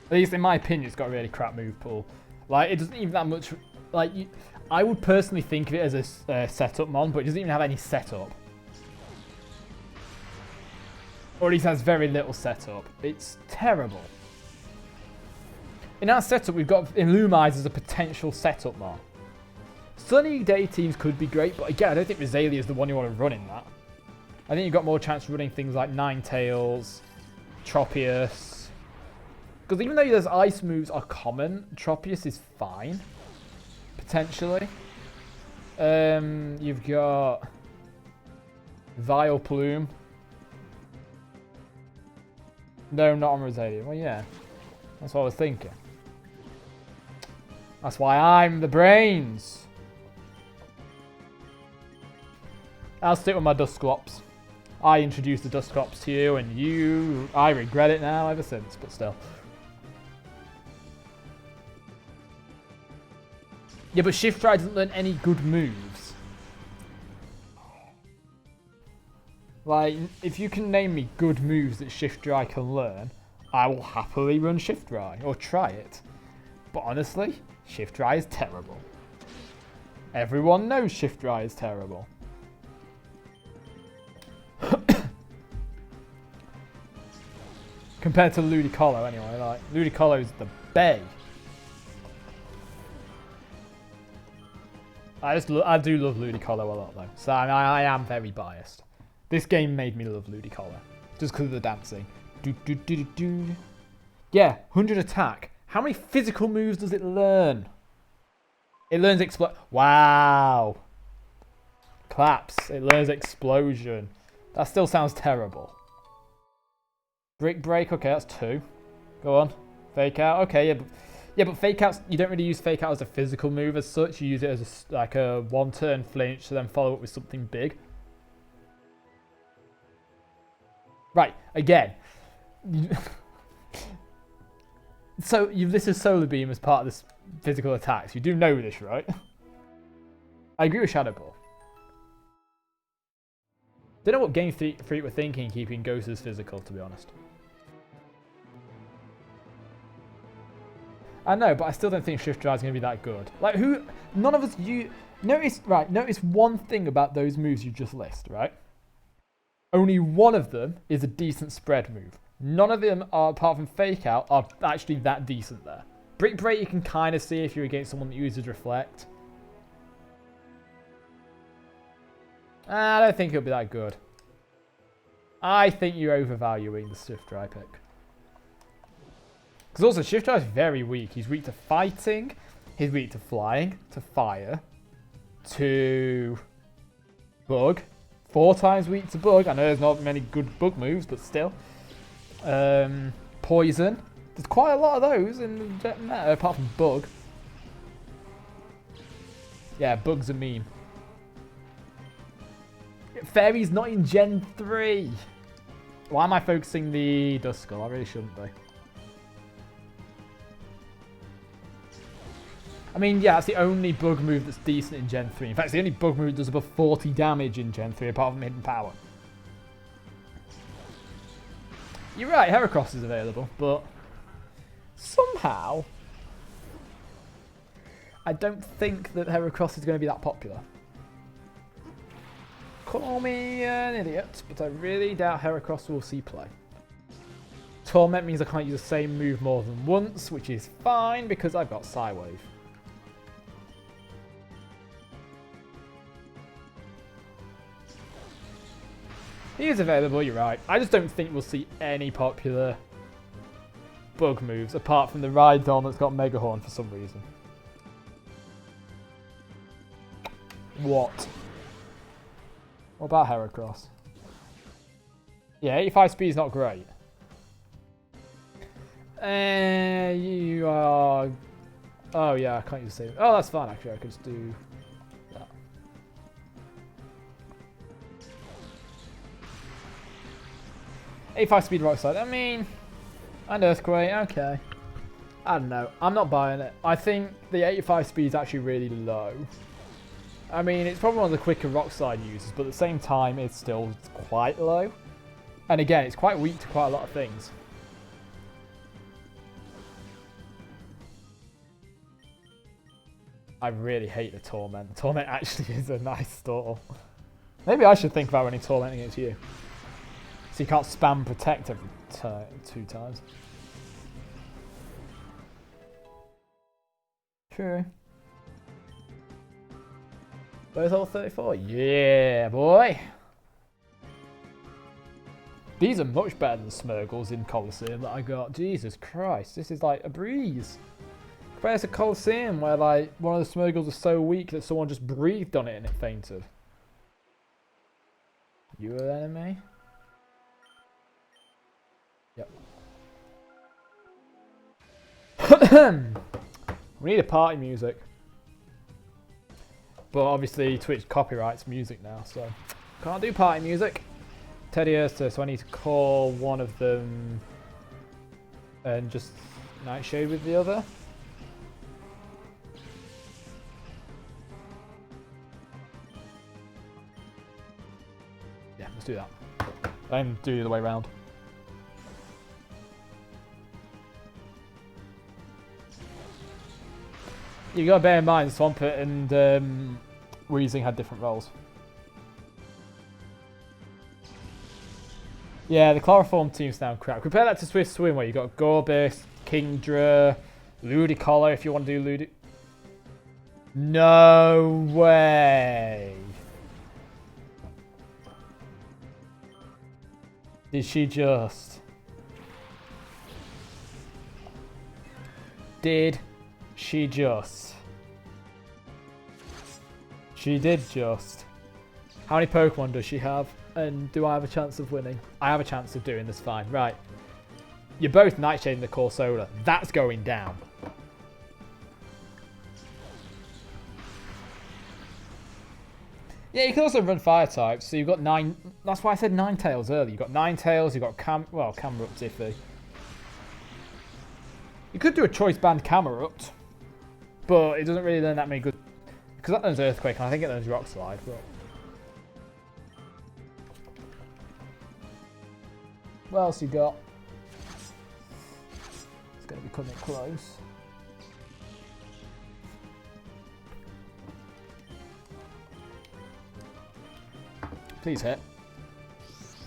[SPEAKER 1] At least in my opinion, it's got a really crap move pool. Like, it doesn't even that much. Like, I would personally think of it as a setup mon, but it doesn't even have any setup. Or at least has very little setup. It's terrible. In our setup, we've got Illumise as a potential setup mon. Sunny Day teams could be great, but again, I don't think Rosalia is the one you want to run in that. I think you've got more chance of running things like Ninetales, Tropius. Because even though those ice moves are common, Tropius is fine. Potentially. You've got Vileplume. No, not on Rosalia. Well, yeah. That's what I was thinking. That's why I'm the brains. I'll stick with my Dusclops. I introduced the Dusclops to you, and I regret it now ever since, but still. Yeah, but Shift Dry doesn't learn any good moves. Like, if you can name me good moves that Shift Dry can learn, I will happily run Shift Dry, or try it. But honestly, Shift Dry is terrible. Everyone knows Shift Dry is terrible. Compared to Ludicolo anyway, like, Ludicolo's the bae. I do love Ludicolo a lot though, so I am very biased. This game made me love Ludicolo, just because of the dancing. Yeah, 100 attack. How many physical moves does it learn? It learns wow. Claps. It learns explosion. That still sounds terrible. Brick break. Okay, that's 2. Go on. Fake out. Okay, yeah. Yeah, but fake outs, you don't really use fake out as a physical move as such. You use it as like a one-turn flinch to then follow up with something big. Right, again. So this is Solar Beam as part of this physical attacks. You do know this, right? I agree with Shadow Ball. Don't know what Game Freak were thinking keeping Ghost as physical, to be honest. I know, but I still don't think Shift Dry is going to be that good. Like, none of us, notice one thing about those moves you just list, right? Only one of them is a decent spread move. None of them, apart from Fake Out, are actually that decent there. Brick Break you can kind of see if you're against someone that uses Reflect. I don't think it'll be that good. I think you're overvaluing the Shift Dry pick. Because also, Shift Dry is very weak. He's weak to fighting, he's weak to flying, to fire, to bug, 4 times weak to bug. I know there's not many good bug moves, but still. Poison. There's quite a lot of those in the meta, apart from bug. Yeah, bug's a meme. Fairy's not in Gen 3. Why am I focusing the Duskull? I really shouldn't be. I mean, yeah, that's the only bug move that's decent in Gen 3. In fact, it's the only bug move that does above 40 damage in Gen 3, apart from Hidden Power. You're right, Heracross is available, but somehow I don't think that Heracross is going to be that popular. Call me an idiot, but I really doubt Heracross will see play. Torment means I can't use the same move more than once, which is fine because I've got Psywave. He is available, you're right. I just don't think we'll see any popular bug moves apart from the Rhydon that's got Mega Horn for some reason. What? What about Heracross? Yeah, 85 speed is not great. You are... Oh yeah, I can't use the same. Oh, that's fine actually, I could just do that. 85 speed rock slide, I mean... And Earthquake, okay. I don't know, I'm not buying it. I think the 85 speed is actually really low. I mean, it's probably one of the quicker rock slide users, but at the same time, it's still quite low. And again, it's quite weak to quite a lot of things. I really hate the Torment. The Torment actually is a nice stall. Maybe I should think about running Torment against you. So you can't spam Protect every 2 times. True. Both all 34? Yeah, boy! These are much better than Smeargles in Colosseum that I got. Jesus Christ, this is like a breeze. Compared to Colosseum where like one of the Smeargles was so weak that someone just breathed on it and it fainted. You an enemy? Yep. We need a party music. But obviously Twitch copyrights music now, so can't do party music. Teddy Ursa, so I need to call one of them and just Nightshade with the other. Yeah, let's do that. And do the other way around. You gotta bear in mind, Swampert and Weezing had different roles. Yeah, the Chloroform team's now crap. Compare that to Swift Swim, where you got Gorbis, Kingdra, Ludicolo if you want to do Ludic. No way! Did she just? Did she just? She did just. How many Pokemon does she have? And do I have a chance of winning? I have a chance of doing this fine. Right. You're both Nightshade in the Corsola. That's going down. Yeah, you can also run fire types. So you've got 9. That's why I said Ninetales earlier. You've got Ninetales, you've got Camerupt's iffy. You could do a choice band Camerupt, but it doesn't really learn that many good. Because that learns Earthquake, and I think it learns Rock Slide. But what else you got? It's going to be coming close. Please hit.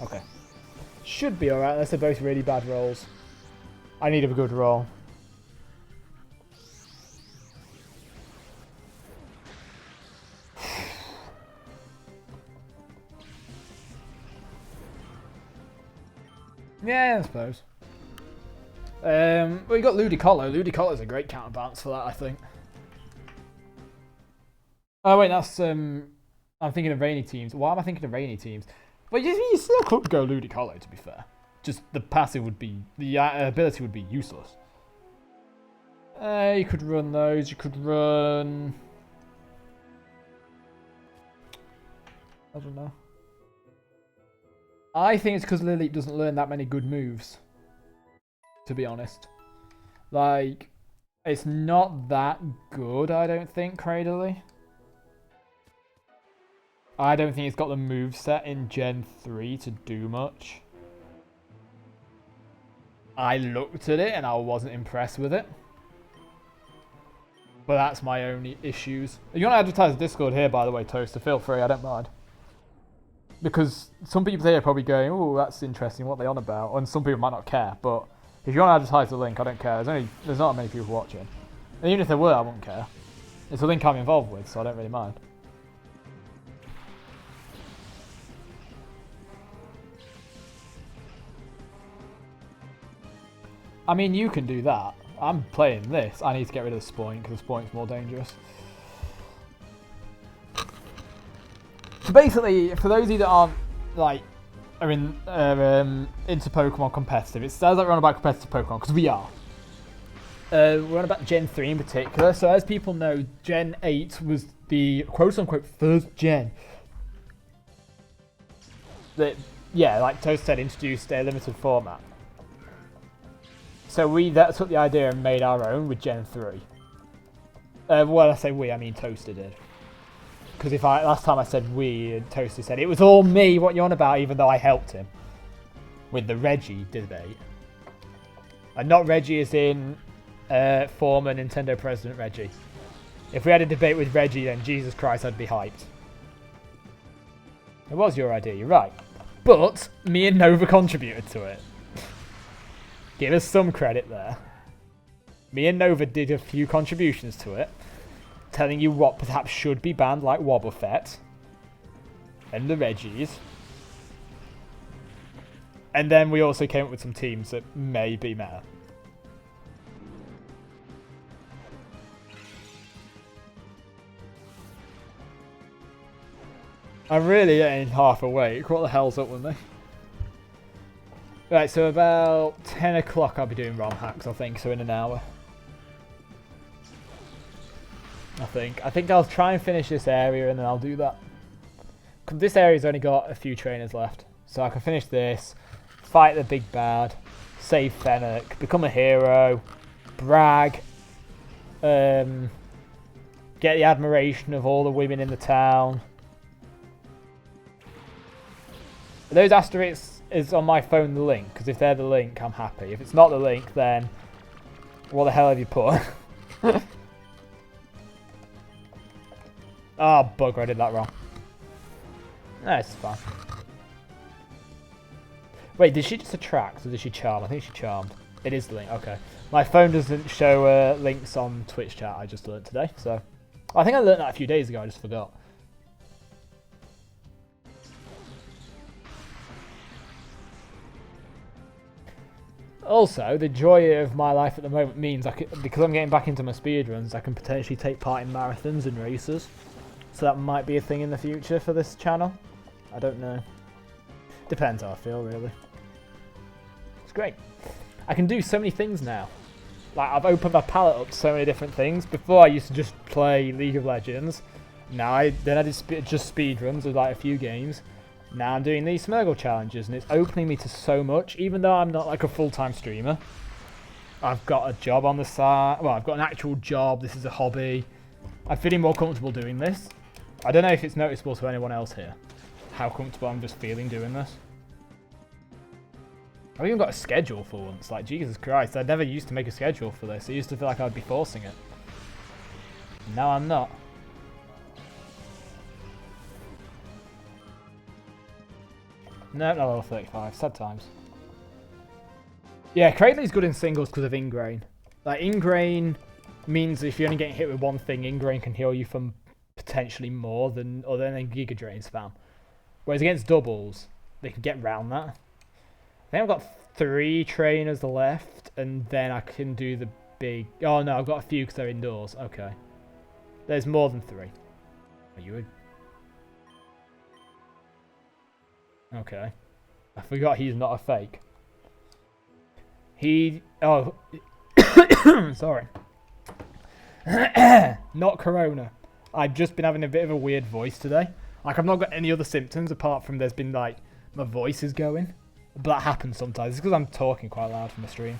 [SPEAKER 1] Okay. Should be alright, unless they're both really bad rolls. I need a good roll. Yeah, I suppose. Well, you got Ludicolo. Ludicolo's a great counterbalance for that, I think. Oh wait, that's I'm thinking of rainy teams. Why am I thinking of rainy teams? But you still could go Ludicolo, to be fair. Just the passive would be... The ability would be useless. You could run those. You could run... I don't know. I think it's because Lily doesn't learn that many good moves. To be honest. Like, it's not that good, I don't think, Cradley. I don't think it's got the moveset in Gen 3 to do much. I looked at it and I wasn't impressed with it. But that's my only issues. If you want to advertise Discord here, by the way, Toaster, feel free, I don't mind. Because some people here are probably going, oh, that's interesting, what are they on about? And some people might not care, but if you want to advertise the link, I don't care. There's not many people watching. And even if there were, I wouldn't care. It's a link I'm involved with, so I don't really mind. I mean, you can do that. I'm playing this. I need to get rid of the Spoink, because the Spoink's more dangerous. So basically, for those of you that aren't, like, are into Pokemon competitive, it sounds like we're on about competitive Pokemon, because we are. We're on about Gen 3 in particular, so as people know, Gen 8 was the quote-unquote first gen that, yeah, like Toast said, introduced a limited format. So that took the idea and made our own with Gen 3. Well, I say we, I mean Toaster did. Because last time I said we, and Toaster said, it was all me, what you on about, even though I helped him. With the Reggie debate. And not Reggie as in former Nintendo President Reggie. If we had a debate with Reggie, then Jesus Christ, I'd be hyped. It was your idea, you're right. But me and Nova contributed to it. Give us some credit there. Me and Nova did a few contributions to it, telling you what perhaps should be banned, like Wobbuffet and the Reggies. And then we also came up with some teams that may be meta. I'm really getting half awake. What the hell's up with me? Right, so about 10 o'clock I'll be doing ROM hacks, I think, so in an hour. I think I'll try and finish this area and then I'll do that. Because this area's only got a few trainers left. So I can finish this, fight the big bad, save Phenac, become a hero, brag, get the admiration of all the women in the town. Those asterisks is on my phone the link, because if they're the link, I'm happy. If it's not the link, then what the hell have you put? Oh, bugger, I did that wrong. No, it's fine. Wait, did she just attract, or did she charm? I think she charmed. It is the link, okay. My phone doesn't show links on Twitch chat, I just learned today, so... I think I learned that a few days ago, I just forgot. Also, the joy of my life at the moment means, because I'm getting back into my speedruns, I can potentially take part in marathons and races. So that might be a thing in the future for this channel. I don't know. Depends how I feel, really. It's great. I can do so many things now. Like, I've opened my palette up to so many different things. Before, I used to just play League of Legends. Now, I did just speedruns with like a few games. Now I'm doing these Smeargle challenges, and it's opening me to so much, even though I'm not like a full-time streamer. I've got a job on the side. Well, I've got an actual job. This is a hobby. I'm feeling more comfortable doing this. I don't know if it's noticeable to anyone else here, how comfortable I'm just feeling doing this. I've even got a schedule for once. Like, Jesus Christ, I never used to make a schedule for this. I used to feel like I'd be forcing it. Now I'm not. No, not level 35. Sad times. Yeah, Cradley's good in singles because of Ingrain. Like, Ingrain means if you're only getting hit with one thing, Ingrain can heal you from potentially more than other than Giga Drain spam. Whereas against doubles, they can get around that. I think I've got 3 trainers left, and then I can do the big... Oh no, I've got a few because they're indoors. Okay. There's more than 3. Are you Okay. I forgot he's not a fake. Oh. Sorry. Not corona. I've just been having a bit of a weird voice today. Like, I've not got any other symptoms apart from there's been, like, my voice is going. But that happens sometimes. It's because I'm talking quite loud from the stream.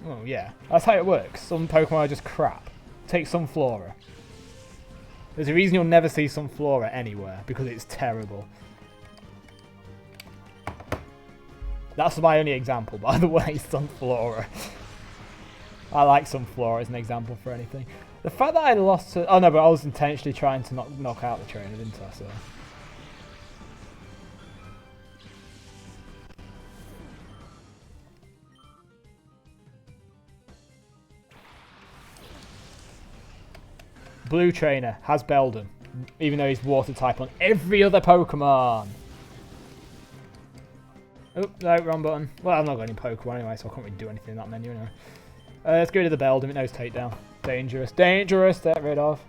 [SPEAKER 1] Oh, yeah. That's how it works. Some Pokemon are just crap. Take Sunflora. There's a reason you'll never see Sunflora anywhere, because it's terrible. That's my only example, by the way, Sunflora. I like Sunflora as an example for anything. The fact that I lost to... Oh no, but I was intentionally trying to knock out the trainer, didn't I? So. Blue trainer has Beldum, even though he's water type on every other Pokemon. Oh, no, wrong button. Well, I've not got any Pokemon anyway, so I can't really do anything in that menu anyway. Let's go to the Beldum. It knows takedown. Dangerous. Dangerous. Get rid of.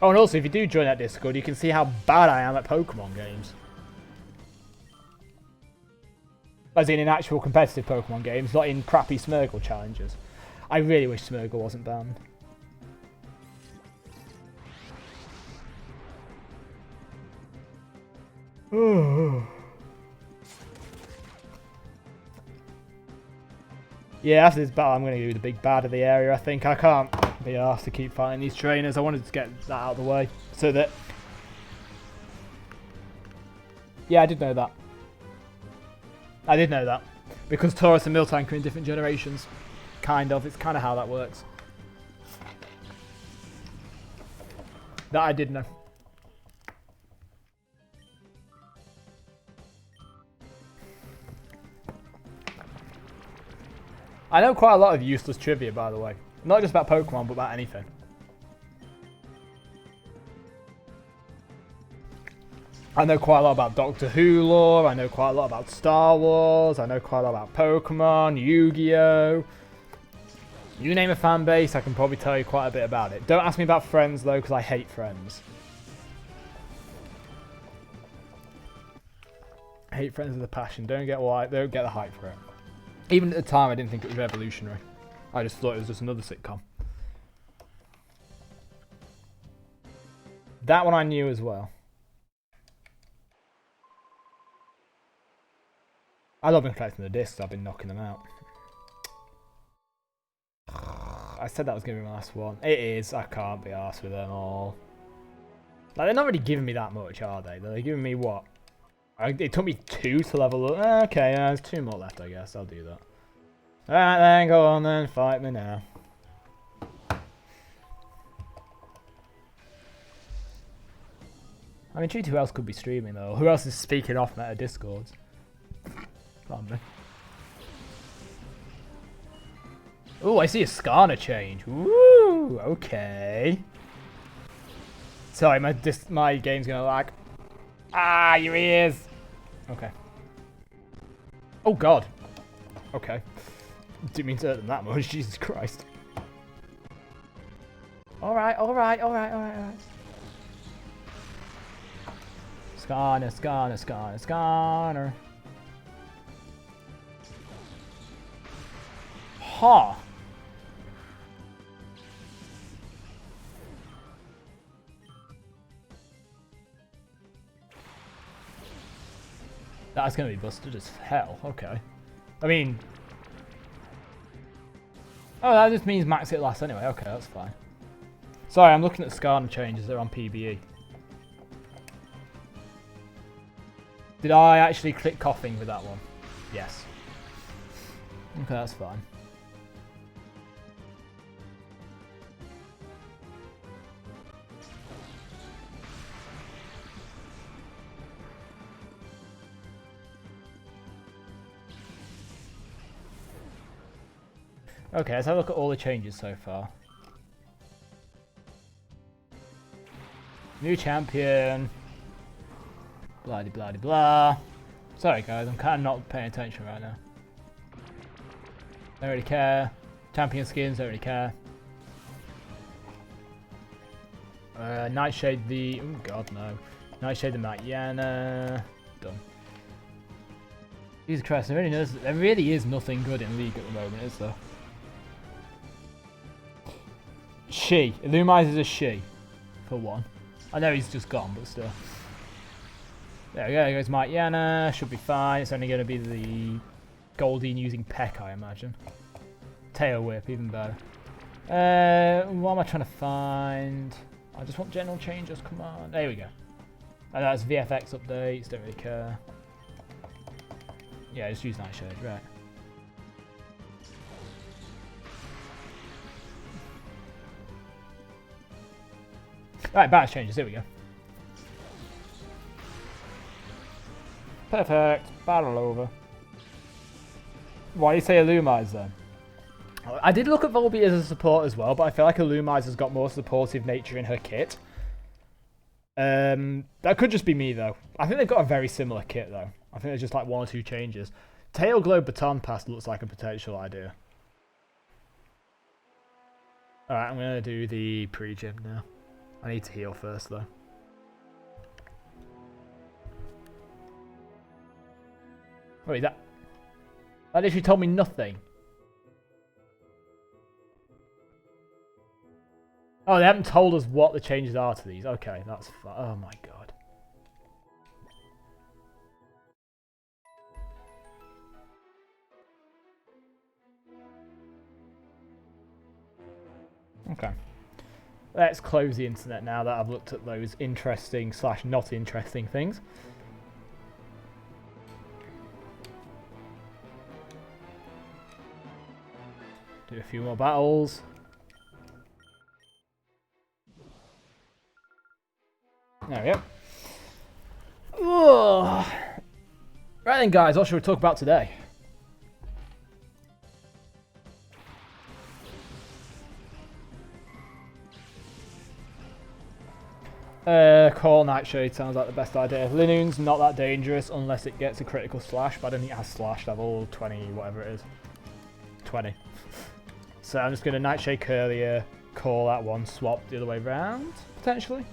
[SPEAKER 1] Oh, and also, if you do join that Discord, you can see how bad I am at Pokemon games. As in actual competitive Pokemon games, not in crappy Smeargle challenges. I really wish Smeargle wasn't banned. Yeah, after this battle, I'm going to do the big bad of the area, I think. I can't be asked to keep fighting these trainers. I wanted to get that out of the way. So that... Yeah, I did know that. I did know that. Because Taurus and Miltank are in different generations. Kind of. It's kind of how that works. That I did know. I know quite a lot of useless trivia, by the way. Not just about Pokemon, but about anything. I know quite a lot about Doctor Who lore, I know quite a lot about Star Wars, I know quite a lot about Pokemon, Yu-Gi-Oh! You name a fan base, I can probably tell you quite a bit about it. Don't ask me about Friends, though, because I hate Friends. I hate Friends with a passion. Don't get the hype for it. Even at the time, I didn't think it was revolutionary. I just thought it was just another sitcom. That one I knew as well. I've not been collecting the discs, I've been knocking them out. I said that was going to be my last one. It is, I can't be arsed with them all. Like, they're not really giving me that much, are they? They're giving me what? It took me 2 to level up. Okay, there's 2 more left, I guess. I'll do that. Alright then, go on then. Fight me now. I'm intrigued who else could be streaming, though. Who else is speaking off meta Discords? Pardon me. Oh, I see a Skarner change. Woo! Okay. Sorry, my game's gonna lag. Ah, your ears! Okay. Oh god. Okay. Didn't mean to hurt them that much, Jesus Christ. Alright. Skarner. Huh. That's going to be busted as hell. Okay. I mean... Oh, that just means max it lasts anyway. Okay, that's fine. Sorry, I'm looking at Skarner changes. They're on PBE. Did I actually click coughing with that one? Yes. Okay, that's fine. Okay, let's have a look at all the changes so far. New champion. Blah de blah de blah. Sorry guys, I'm kind of not paying attention right now. Don't really care. Champion skins, don't really care. Nightshade the... oh god no. Nightshade the Mariana. Done. Jesus Christ, there really is nothing good in League at the moment, is there? She. Illumise is a she. For one. I know he's just gone, but still. There we go, there goes Mariana. Should be fine. It's only going to be the Goldeen using Peck, I imagine. Tail Whip, even better. What am I trying to find? I just want general changes, come on. There we go. And that's VFX updates, don't really care. Yeah, just use Nightshade, right. Right, balance changes, here we go. Perfect, battle over. Why do you say Illumise then? I did look at Volbeat as a support as well, but I feel like Illumise has got more supportive nature in her kit. That could just be me though. I think they've got a very similar kit though. I think there's just like 1 or 2 changes. Tail Glow Baton Pass looks like a potential idea. Alright, I'm going to do the pre-gym now. I need to heal first though. Wait, that literally told me nothing. Oh, they haven't told us what the changes are to these. Okay, that's fine. Oh my god. Okay. Let's close the internet now that I've looked at those interesting / not interesting things. Do a few more battles. There we go. Ugh. Right then guys, what should we talk about today? Call Nightshade sounds like the best idea. Linoon's not that dangerous unless it gets a critical slash, but I don't think it has slash level 20, whatever it is. 20. So I'm just going to Nightshade Curlier, call that one, swap the other way around, potentially.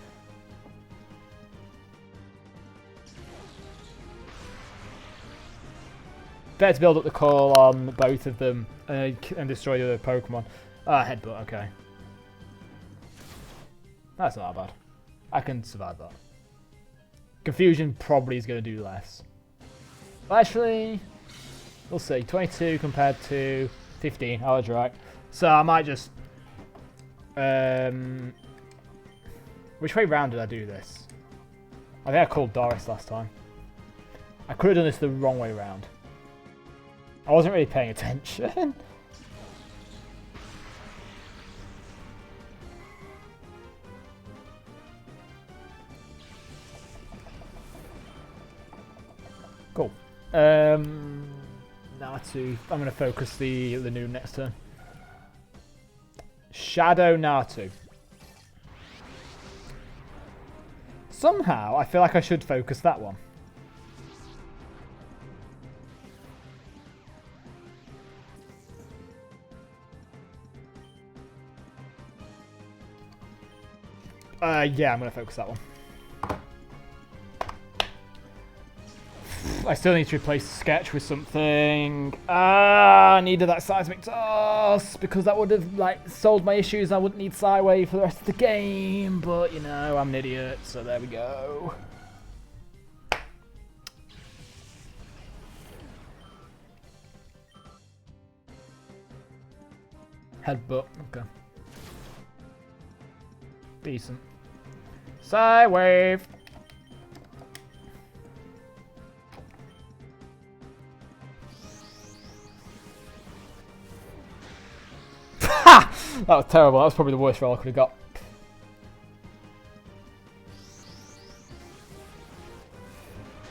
[SPEAKER 1] Better to build up the call on both of them and destroy the other Pokemon. Ah, Headbutt, okay. That's not that bad. I can survive that. Confusion probably is going to do less. But actually, we'll see. 22 compared to 15. I was right. So I might just... which way round did I do this? I think I called Doris last time. I could have done this the wrong way round. I wasn't really paying attention. Cool. Natu. I'm going to focus the new next turn. Shadow Natu. Somehow, I feel like I should focus that one. Yeah, I'm going to focus that one. I still need to replace the sketch with something. I needed that seismic toss because that would have like solved my issues. I wouldn't need Psywave for the rest of the game, but you know, I'm an idiot, so there we go. Headbutt, okay. Decent. Psywave. Ha! That was terrible. That was probably the worst roll I could have got.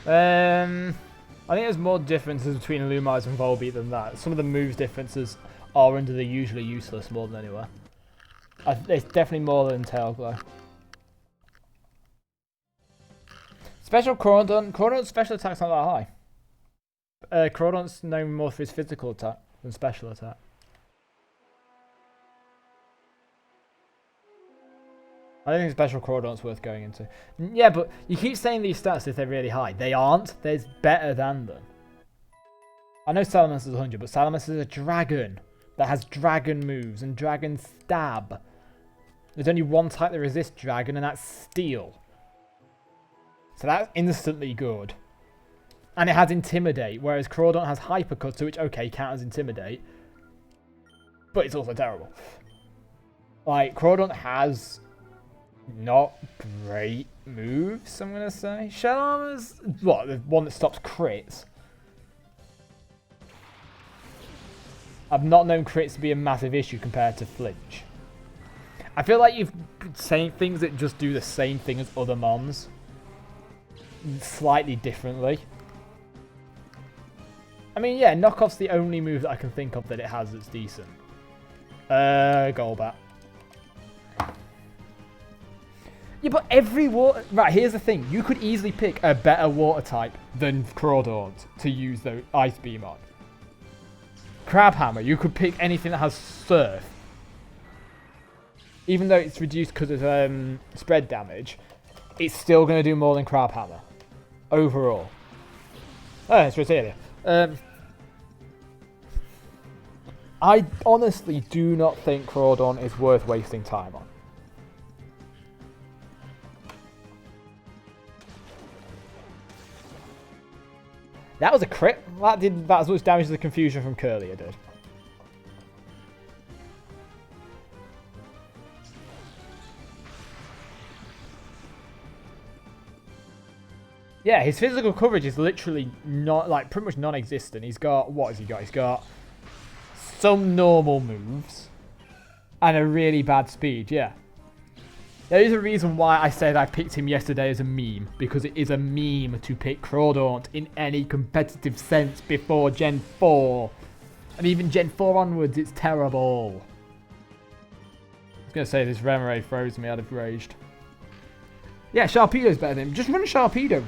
[SPEAKER 1] I think there's more differences between Illumise and Volbeat than that. Some of the moves differences are under the usually useless more than anywhere. It's definitely more than Tail Glow. Special Crawdon. Crawdon's special attack's not that high. Crawdon's known more for his physical attack than special attack. I don't think Special Crawdon's worth going into. Yeah, but you keep saying these stats if they're really high. They aren't. There's better than them. I know Salamancer's 100, but Salamancer's a dragon that has dragon moves and dragon stab. There's only one type that resists dragon, and that's steel. So that's instantly good. And it has intimidate, whereas Crawdon has hypercut, so which, okay, counts intimidate. But it's also terrible. Like, Crawdon has not great moves, I'm going to say. Shell Armor's, what, the one that stops crits? I've not known crits to be a massive issue compared to flinch. I feel like you've saying things that just do the same thing as other mons. Slightly differently. I mean, yeah, knockoff's the only move that I can think of that it has that's decent. Golbat. Yeah, but every water... Right, here's the thing. You could easily pick a better water type than Crawdon to use the Ice Beam on. Crabhammer, you could pick anything that has Surf. Even though it's reduced because of spread damage, it's still going to do more than Crabhammer. Overall. Oh, it's Rosalia. I honestly do not think Crawdon is worth wasting time on. That was a crit. That did about as much damage as the Confusion from Curlier did. Yeah, his physical coverage is literally not, like, pretty much non-existent. He's got, what has he got? He's got some normal moves and a really bad speed, yeah. There is a reason why I said I picked him yesterday as a meme, because it is a meme to pick Crawdon in any competitive sense before Gen 4. And even Gen 4 onwards, it's terrible. I was going to say this Remoraid froze me, I'd have raged. Yeah, Sharpedo's better than him. Just run Sharpedo.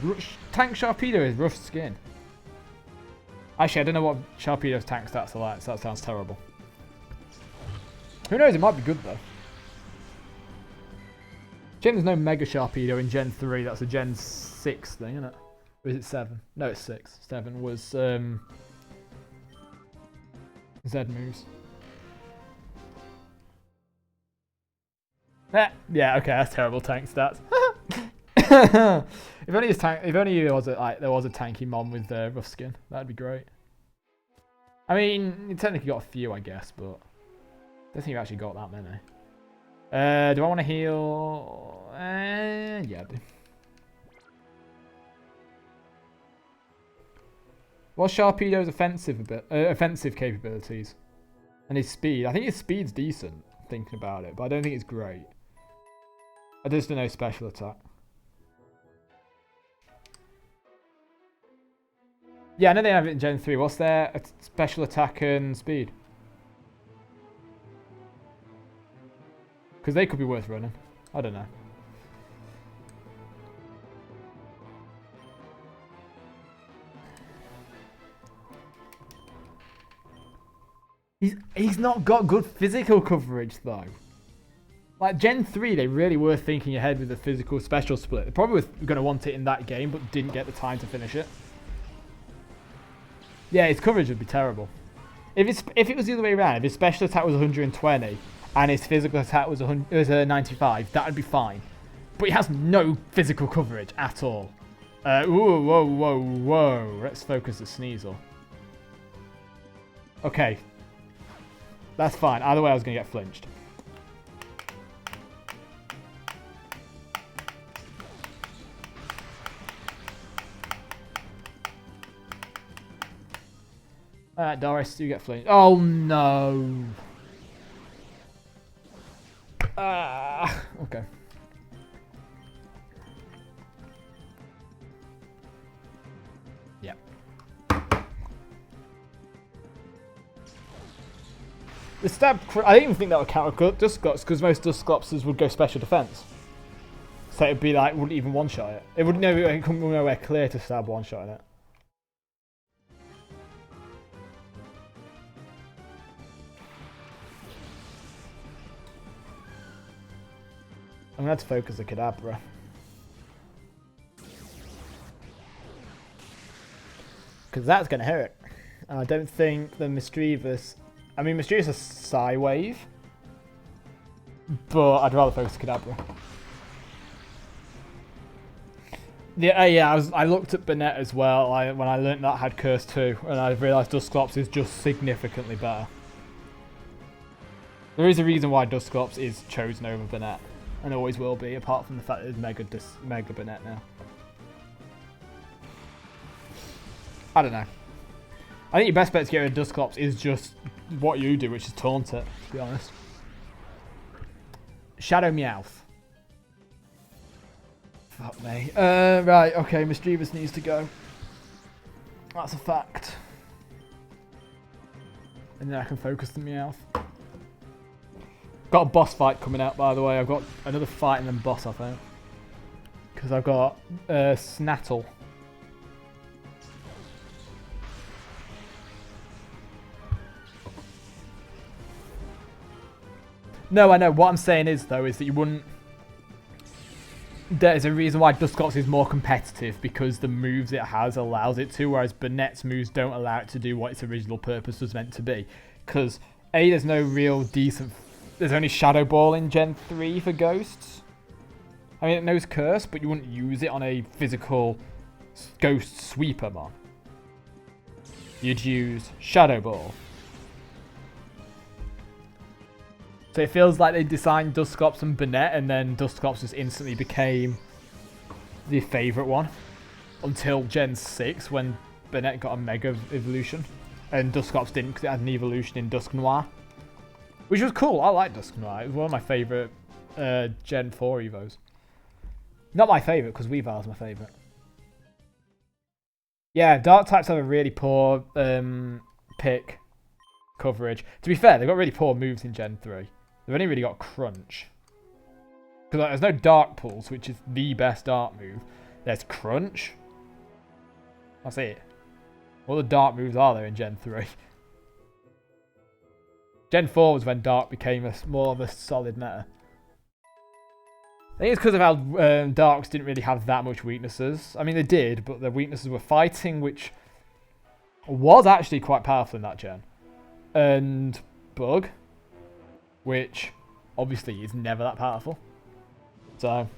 [SPEAKER 1] Tank Sharpedo is rough skin. Actually, I don't know what Sharpedo's tank stats are like, so that sounds terrible. Who knows, it might be good though. Shame there's no Mega Sharpedo in Gen 3, that's a Gen 6 thing, isn't it? Or is it 7? No, it's 6. 7 was Z moves. Yeah, okay, that's terrible tank stats. If only there was a tanky mon with rough skin, that'd be great. I mean, you technically got a few, I guess, but I don't think you actually got that many. Do I want to heal? Yeah, I do. What's Sharpedo's offensive capabilities? And his speed. I think his speed's decent, thinking about it, but I don't think it's great. I just don't know special attack. Yeah, I know they have it in Gen 3. What's their special attack and speed? Because they could be worth running. I don't know. He's not got good physical coverage though. Like Gen 3, they really were thinking ahead with the physical special split. They probably were going to want it in that game, but didn't get the time to finish it. Yeah, his coverage would be terrible. If it was the other way around, if his special attack was 120 and his physical attack was 95, that would be fine. But he has no physical coverage at all. Whoa. Let's focus the Sneasel. Okay. That's fine. Either way, I was going to get flinched. Alright, Doris, you get flinched. Oh no! Okay. Yeah. The stab, I didn't even think that would count with Dusclops because most Dusclopses would go special defense. So it'd be like, wouldn't even one-shot it. It wouldn't know, it couldn't go nowhere clear to stab one-shotting it. I'm gonna have to focus the Kadabra. Because that's gonna hurt. And I don't think the Mischievous... I mean, Mischievous is Psy Wave. But I'd rather focus the Kadabra. Yeah, I looked at Burnett as well when I learnt that had Curse 2, and I realised Dusclops is just significantly better. There is a reason why Dusclops is chosen over Burnett, and always will be, apart from the fact that there's Mega Burnett now. I don't know. I think your best bet to get rid of Dusclops is just what you do, which is taunt it, to be honest. Shadow Meowth. Fuck me. Right, okay, Mischievous needs to go. That's a fact. And then I can focus the Meowth. Got a boss fight coming out, by the way. I've got another fight and then boss, I think. Because I've got Snattle. No, I know. What I'm saying is, though, is that you wouldn't... There's a reason why Dusclops is more competitive, because the moves it has allows it to, whereas Burnett's moves don't allow it to do what its original purpose was meant to be. Because, A, there's no real decent... There's only Shadow Ball in Gen 3 for Ghosts. I mean, it knows Curse, but you wouldn't use it on a physical Ghost Sweeper mon. You'd use Shadow Ball. So it feels like they designed Dusclops and Burnett, and then Dusclops just instantly became the favourite one. Until Gen 6, when Burnett got a Mega Evolution. And Dusclops didn't, because it had an evolution in Dusk Noir. Which was cool. I like Dusk Noir. It was one of my favourite Gen 4 Evos. Not my favourite, because Weavile's my favourite. Yeah, Dark types have a really poor pick coverage. To be fair, they've got really poor moves in Gen 3. They've only really got Crunch. Because like, there's no Dark Pulse, which is the best Dark move. There's Crunch. That's it. What the Dark moves are there in Gen 3? Gen 4 was when Dark became more of a solid meta. I think it's because of how Darks didn't really have that much weaknesses. I mean, they did, but their weaknesses were fighting, which was actually quite powerful in that gen. And Bug, which obviously is never that powerful. So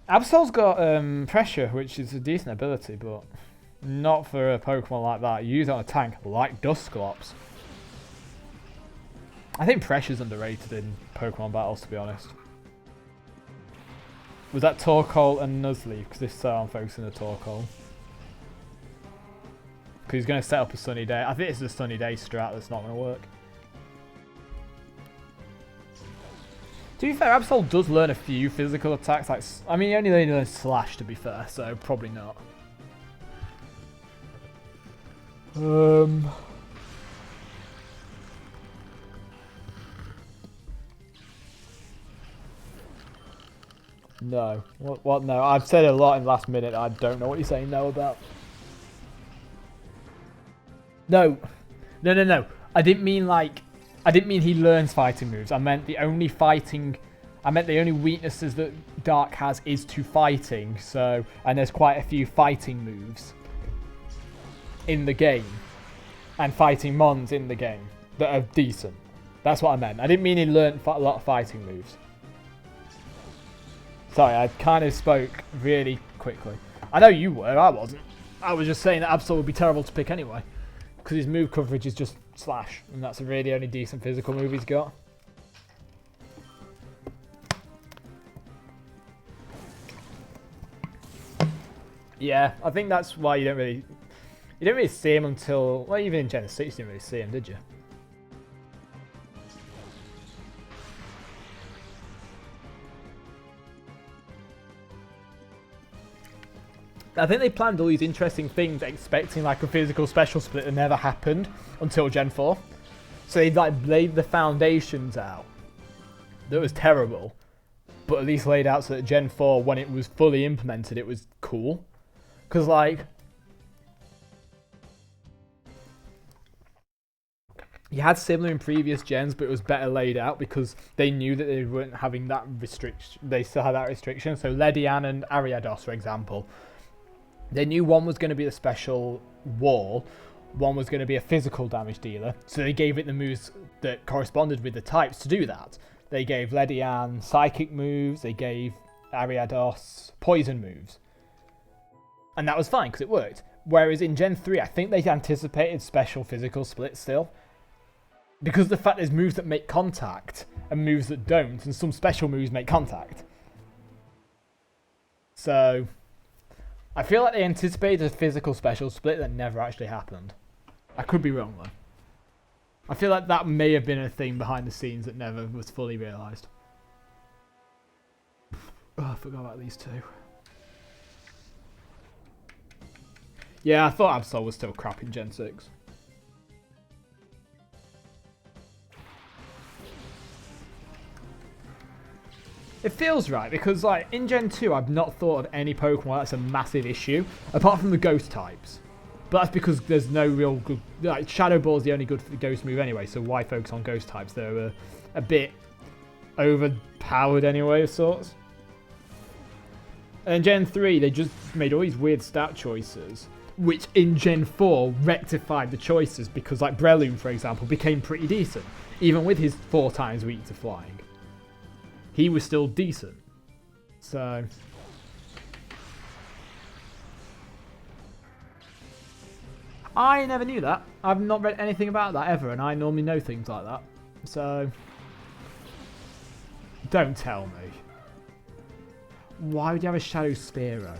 [SPEAKER 1] Absol's got Pressure, which is a decent ability, but not for a Pokemon like that. You use it on a tank like Dusclops. I think Pressure's underrated in Pokemon battles, to be honest. Was that Torkoal and Nuzleaf? Because if so, I'm focusing on the Torkoal. Because he's going to set up a Sunny Day. I think it's a Sunny Day strat that's not going to work. To be fair, Absol does learn a few physical attacks. Like, I mean, he only learns Slash, to be fair, so probably not. No. What? No. I've said a lot in the last minute. I don't know what you're saying no about. No. No. I didn't mean he learns fighting moves. I meant the only weaknesses that Dark has is to fighting. So, and there's quite a few fighting moves in the game. And fighting mons in the game that are decent. That's what I meant. I didn't mean he learned a lot of fighting moves. Sorry, I kind of spoke really quickly. I know you were, I wasn't. I was just saying that Absol would be terrible to pick anyway. Because his move coverage is just Slash. And that's a really only decent physical move he's got. Yeah, I think that's why you don't really see him until... Well, even in Gen 6 you didn't really see him, did you? I think they planned all these interesting things expecting like a physical special split that never happened until Gen 4. So they like laid the foundations out. that was terrible, but at least laid out so that Gen 4, when it was fully implemented, it was cool. Because, like, you had similar in previous gens, but it was better laid out because they knew that they weren't having that restriction. They still had that restriction. So Ledian and Ariados, for example, they knew one was going to be the special wall, one was going to be a physical damage dealer. So they gave it the moves that corresponded with the types to do that. They gave Ledian psychic moves, they gave Ariados poison moves. And that was fine because it worked. Whereas in Gen 3, I think they anticipated special physical splits still. Because of the fact there's moves that make contact and moves that don't, and some special moves make contact. So, I feel like they anticipated a physical special split that never actually happened. I could be wrong though. I feel like that may have been a thing behind the scenes that never was fully realised. Oh, I forgot about these two. Yeah, I thought Absol was still crap in Gen 6. It feels right, because like in Gen 2 I've not thought of any Pokemon that's a massive issue, apart from the Ghost types. But that's because there's no real good... Like, Shadow Ball is the only good Ghost move anyway, so why focus on Ghost types? They're a bit overpowered anyway, of sorts. And in Gen 3 they just made all these weird stat choices, which in Gen 4 rectified the choices, because like Breloom, for example, became pretty decent, even with his 4 times weak to flying. He was still decent. So... I never knew that. I've not read anything about that ever, and I normally know things like that. So... Don't tell me. Why would you have a Shadow Spearow?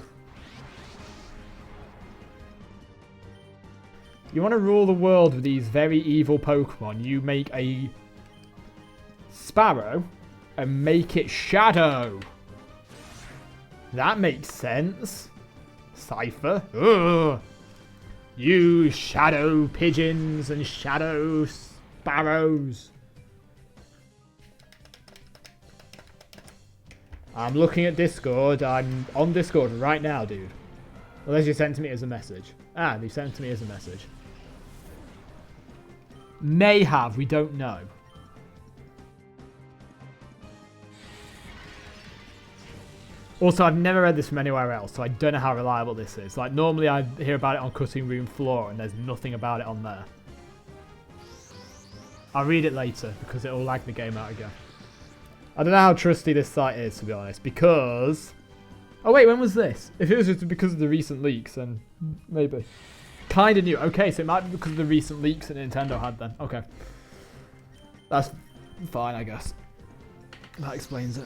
[SPEAKER 1] You want to rule the world with these very evil Pokemon, you make a Sparrow and make it Shadow. That makes sense. Cipher. Ugh. You Shadow Pigeons and Shadow Sparrows. I'm looking at Discord. I'm on Discord right now, dude. Unless you sent to me as a message. Ah, they sent to me as a message. May have, we don't know. Also, I've never read this from anywhere else, so I don't know how reliable this is. Like, normally I hear about it on Cutting Room Floor, and there's nothing about it on there. I'll read it later, because it'll lag the game out again. I don't know how trusty this site is, to be honest, because... Oh wait, when was this? If it was just because of the recent leaks, then maybe. Kinda new. Okay, so it might be because of the recent leaks that Nintendo had then. Okay. That's fine, I guess. That explains it.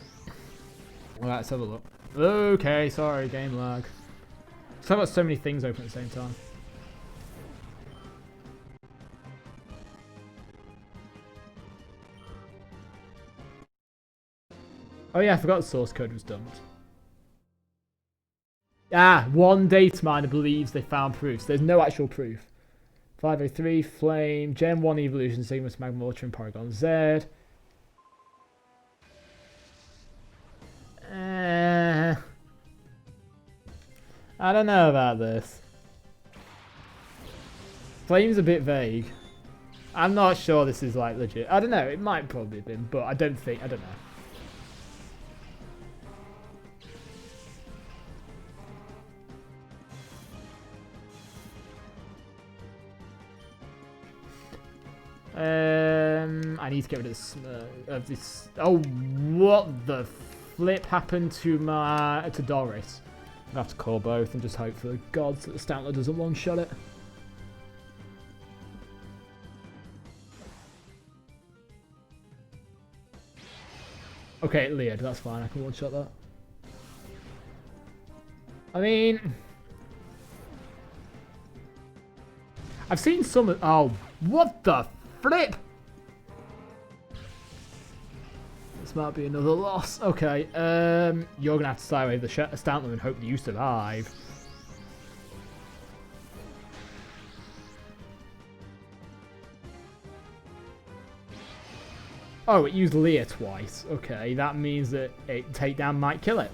[SPEAKER 1] Alright, let's have a look. Okay, sorry, game lag. So I've got so many things open at the same time. Oh yeah, I forgot the source code was dumped. Ah, one data miner believes they found proofs. There's no actual proof. 503, Flame, Gen 1 Evolution, Sigma, Magma, Ultra, and Porygon Z. I don't know about this. Flame's a bit vague. I'm not sure this is like legit. I don't know, it might probably have been, but I don't know. I need to get rid of this. Oh, what the flip happened to Doris? I'm gonna have to call both and just hope for the gods that the Stantler doesn't one-shot it. Okay, it leered. That's fine. I can one-shot that. I mean, I've seen some. Oh, what the flip! This might be another loss. Okay, you're gonna have to stay away with the Stantler and hope that you survive. Oh, it used Leer twice. Okay, that means that takedown might kill it.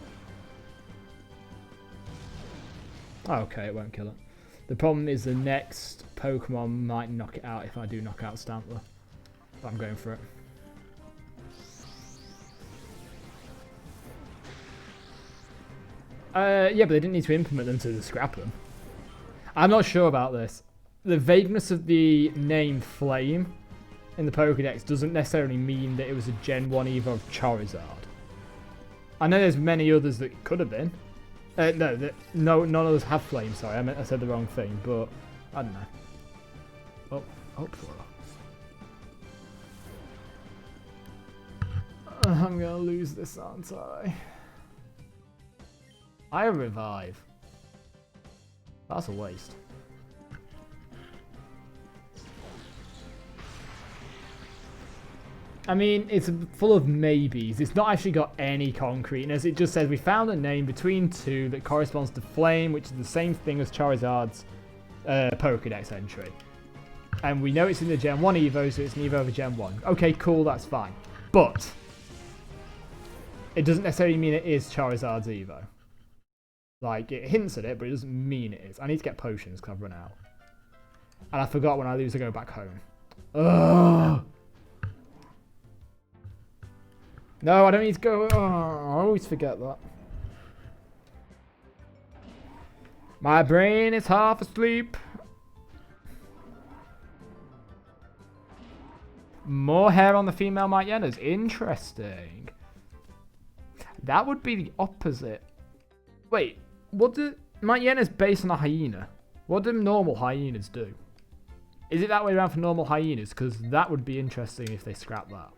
[SPEAKER 1] Okay, it won't kill it. The problem is the next Pokemon might knock it out if I do knock out Stantler. But I'm going for it. Yeah, but they didn't need to implement them to scrap them. I'm not sure about this. The vagueness of the name Flame in the Pokédex doesn't necessarily mean that it was a Gen 1 Evo of Charizard. I know there's many others that it could have been. No, none of us have Flame, sorry. I said the wrong thing, but I don't know. Oh, I'm going to lose this, aren't I? I revive. That's a waste. I mean, it's full of maybes. It's not actually got any concreteness. It just says we found a name between two that corresponds to Flame, which is the same thing as Charizard's Pokédex entry. And we know it's in the Gen 1 Evo, so it's an Evo of a Gen 1. Okay, cool, that's fine. But it doesn't necessarily mean it is Charizard's Evo. Like, it hints at it, but it doesn't mean it is. I need to get potions because I've run out. And I forgot when I lose, I go back home. Ugh! No, I don't need to go. Oh, I always forget that. My brain is half asleep. More hair on the female Myenas. Interesting. That would be the opposite. Wait, what do Myena's based on a hyena? What do normal hyenas do? Is it that way around for normal hyenas? Because that would be interesting if they scrap that.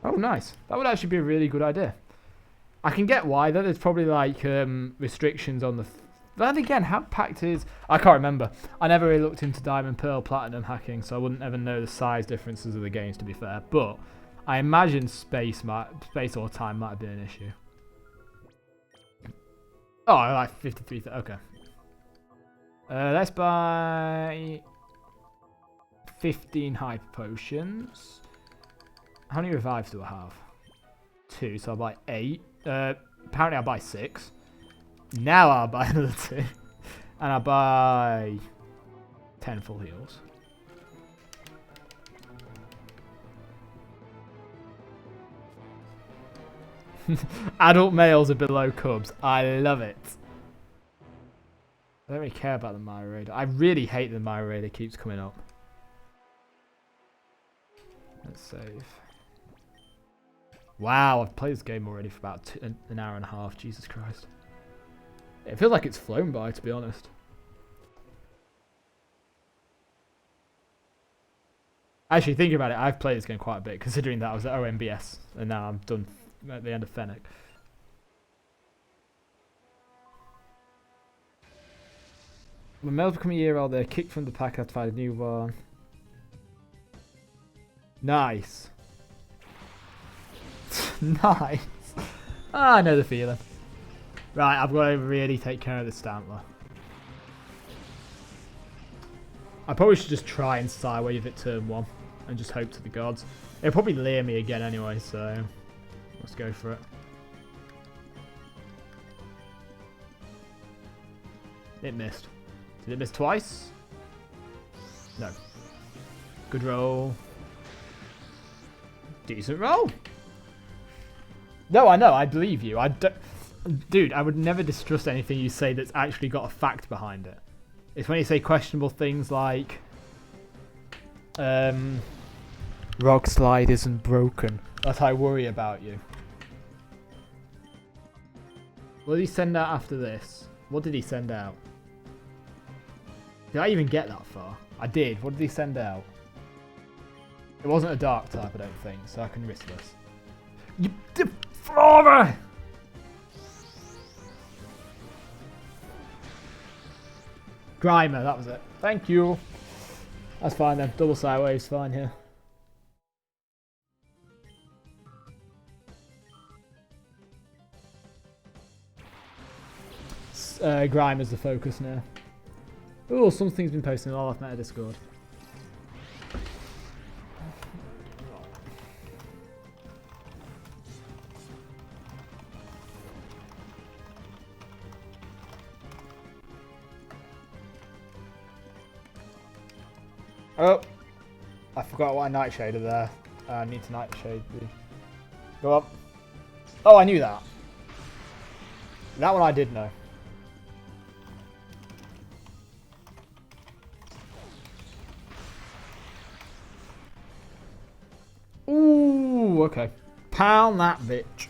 [SPEAKER 1] Oh, nice. That would actually be a really good idea. I can get why, though. There's probably, like, restrictions on the... Then again, how packed is... I can't remember. I never really looked into Diamond, Pearl, Platinum hacking, so I wouldn't ever know the size differences of the games, to be fair. But I imagine space or time might have been an issue. Oh, like 53... Okay. Let's buy 15 Hyper Potions. How many revives do I have? 2, so I'll buy 8. Apparently I'll buy 6. Now I'll buy another 2. And I'll buy 10 full heals. Adult males are below cubs. I love it. I don't really care about the Myra Raider. I really hate the Myra Raider keeps coming up. Let's save. Wow, I've played this game already for about an hour and a half. Jesus Christ. It feels like it's flown by, to be honest. Actually, thinking about it, I've played this game quite a bit, considering that I was at OMBS, and now I'm done at the end of Phenac. When males become a year old, they're kicked from the pack after find a new one. Nice. Nice. I know the feeling. Right, I've got to really take care of this Stantler. I probably should just try and Psywave it turn 1 and just hope to the gods. It'll probably layer me again anyway, so let's go for it. It missed. Did it miss twice? No. Good roll. Decent roll. No, I know. I believe you. Dude, I would never distrust anything you say that's actually got a fact behind it. It's when you say questionable things like... Rock slide isn't broken. That I worry about you. What did he send out after this? What did he send out? Did I even get that far? I did. What did he send out? It wasn't a dark type, I don't think, so I can risk this. You deformer! Grimer, that was it. Thank you. That's fine then. Double Psywave's fine here. Grimer's the focus now. Oh, something's been posting all off Meta Discord. Oh, I forgot what I nightshaded there. I need to nightshade the... Go up. Oh, I knew that. That one I did know. Ooh, okay. Pound that bitch.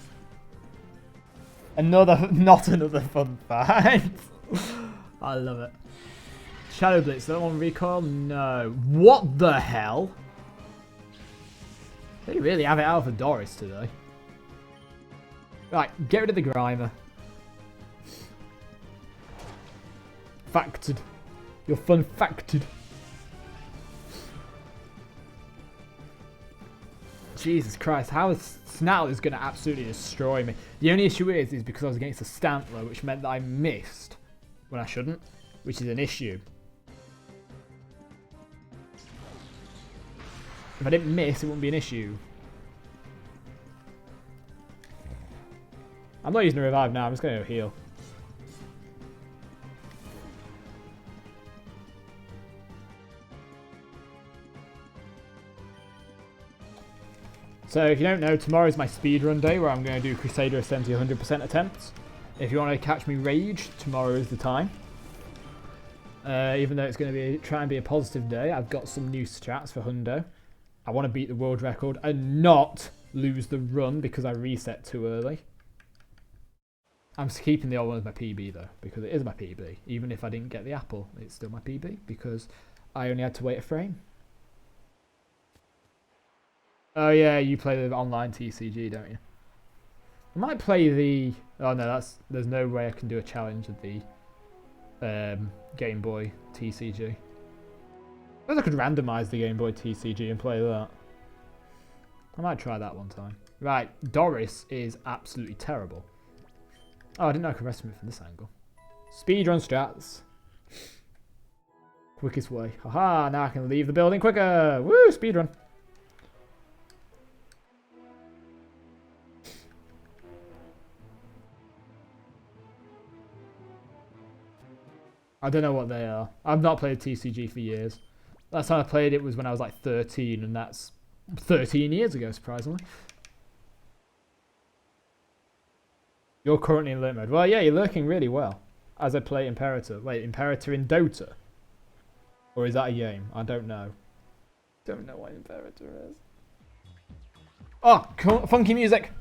[SPEAKER 1] Not another fun fact. I love it. Shadow Blitz, that one recoil? No. What the hell? They really have it out for Doris today. Right, get rid of the Grimer. Factored. You're fun factored. Jesus Christ, how is Snarl is going to absolutely destroy me. The only issue is because I was against a Stantler, which meant that I missed when I shouldn't, which is an issue. If I didn't miss, it wouldn't be an issue. I'm not using a revive now, I'm just going to heal. So if you don't know, tomorrow's my speedrun day where I'm going to do Crusader Ascent 100% attempts. If you want to catch me rage, tomorrow is the time. Even though it's going to try and be a positive day, I've got some new strats for Hundo. I want to beat the world record and not lose the run because I reset too early. I'm keeping the old one as my PB though, because it is my PB. Even if I didn't get the apple, it's still my PB because I only had to wait a frame. Oh yeah, you play the online TCG, don't you? I might play the... Oh no, there's no way I can do a challenge of the Game Boy TCG. I suppose I could randomise the Game Boy TCG and play that. I might try that one time. Right, Doris is absolutely terrible. Oh, I didn't know I could rest him from this angle. Speedrun strats. Quickest way. Haha, now I can leave the building quicker. Woo, speedrun. I don't know what they are. I've not played TCG for years. Last time I played it was when I was like 13, and that's 13 years ago, surprisingly. You're currently in lurk mode. Well, yeah, you're lurking really well. As I play Imperator. Wait, Imperator in Dota? Or is that a game? I don't know. Don't know what Imperator is. Oh, funky music!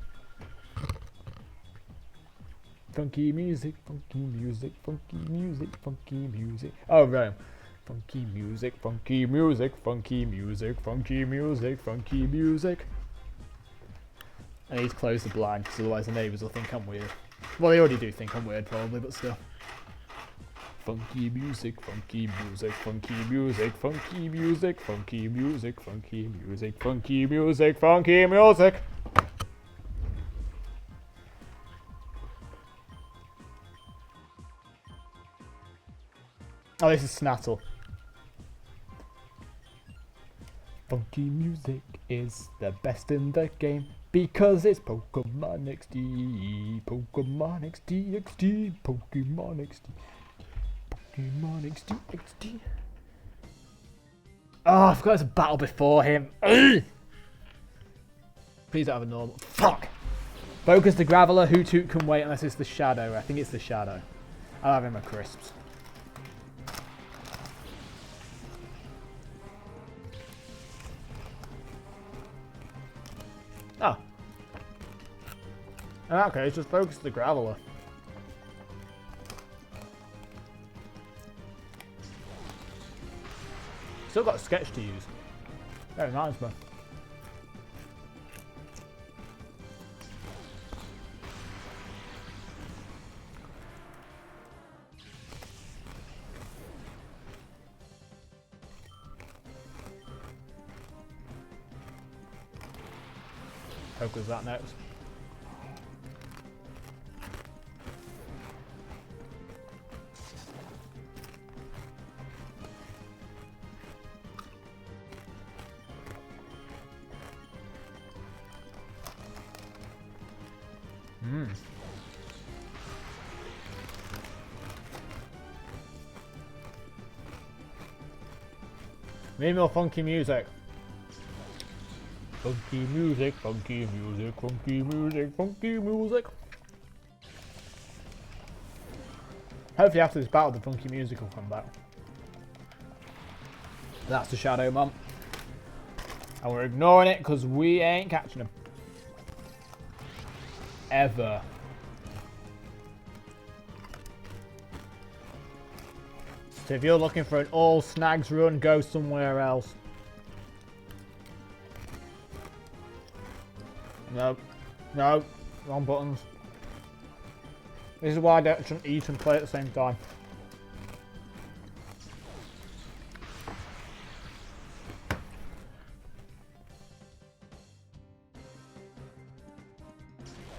[SPEAKER 1] Funky music, funky music, funky music, funky music. Oh, right. Funky music, funky music, funky music, funky music, funky music. I need to close the blind because otherwise the neighbours will think I'm weird. Well, they already do think I'm weird probably, but still. Funky music, funky music, funky music, funky music, funky music, funky music, funky music, funky music. Oh, this is Snattle. Funky music is the best in the game because it's Pokemon XD, Pokemon XD, XD, Pokemon XD, Pokemon XD, XD. Oh, I forgot there's a battle before him. Ugh! Please don't have a normal. Fuck! Focus the Graveler, Hoot can wait unless it's the Shadow. I think it's the Shadow. I'll have him a crisps. Oh. Okay, just focus the Graveler. Still got a sketch to use. Very nice, man. Focus that next. Need more funky music. Funky music, funky music, funky music, funky music. Hopefully after this battle the funky music will come back. That's the Shadow Mom. And we're ignoring it because we ain't catching him. Ever. So if you're looking for an all snags run, go somewhere else. No. No. Wrong buttons. This is why I shouldn't eat and play at the same time.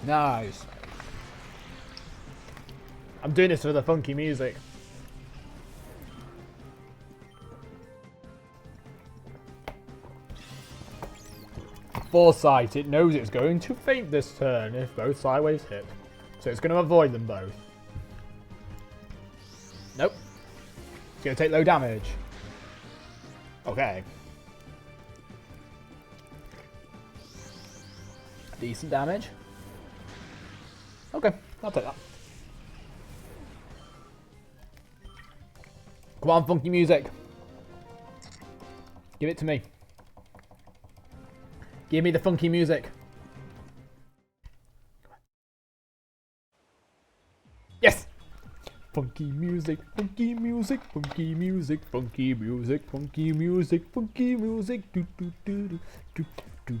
[SPEAKER 1] Nice. I'm doing this for the funky music. Foresight, it knows it's going to faint this turn if both sideways hit. So it's going to avoid them both. Nope. It's going to take low damage. Okay. Decent damage. Okay, I'll take that. Come on, funky music. Give it to me. Give me the funky music. Yes! Funky music, funky music, funky music, funky music, funky music, funky music. Do do do do do do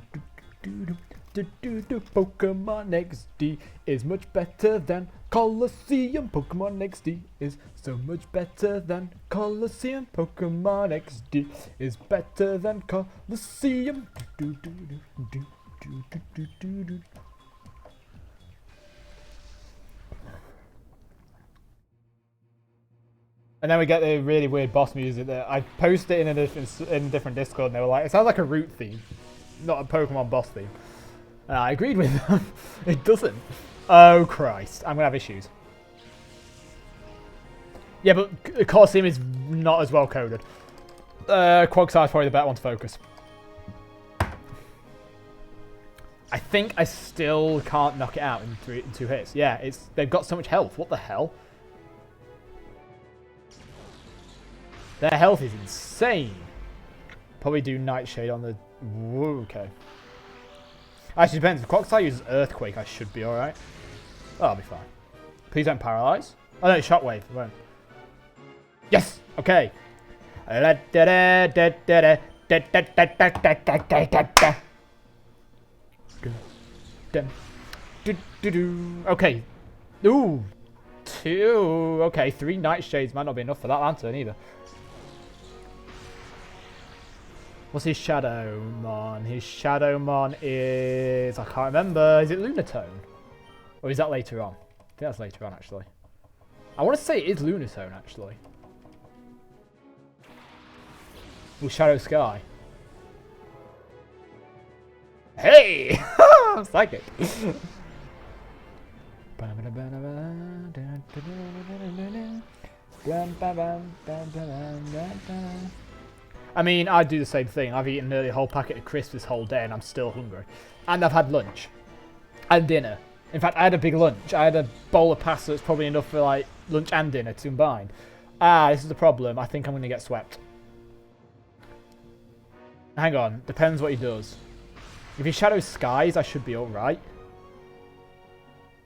[SPEAKER 1] do do. Pokemon XD is much better than Colosseum. Pokemon XD is so much better than Colosseum. Pokemon XD is better than Colosseum. And then we get the really weird boss music that I posted in a different Discord, and they were like, it sounds like a Root theme, not a Pokemon boss theme. And I agreed with them. It doesn't. Oh Christ, I'm gonna have issues. Yeah, but Colosseum is not as well coded. Quagsire is probably the better one to focus. I think I still can't knock it out in two hits. Yeah, they've got so much health. What the hell? Their health is insane. Probably do Nightshade on the... Whoa, okay. Actually, depends. If Quagsire uses Earthquake, I should be alright. Oh, I'll be fine. Please don't paralyze. Oh no, Shockwave. It won't. Yes! Okay. Okay. Ooh. 2. Okay, 3 Nightshades might not be enough for that lantern either. What's his Shadowmon? His Shadowmon is... I can't remember. Is it Lunatone? Or is that later on? I think that's later on, actually. I want to say it is Lunatone, actually. With Shadow Sky. Hey! I'm psychic. I mean, I do the same thing. I've eaten nearly a whole packet of crisps this whole day and I'm still hungry. And I've had lunch. And dinner. In fact, I had a big lunch. I had a bowl of pasta that's probably enough for like lunch and dinner to combine. Ah, this is the problem. I think I'm going to get swept. Hang on. Depends what he does. If he Shadow Skies, I should be alright.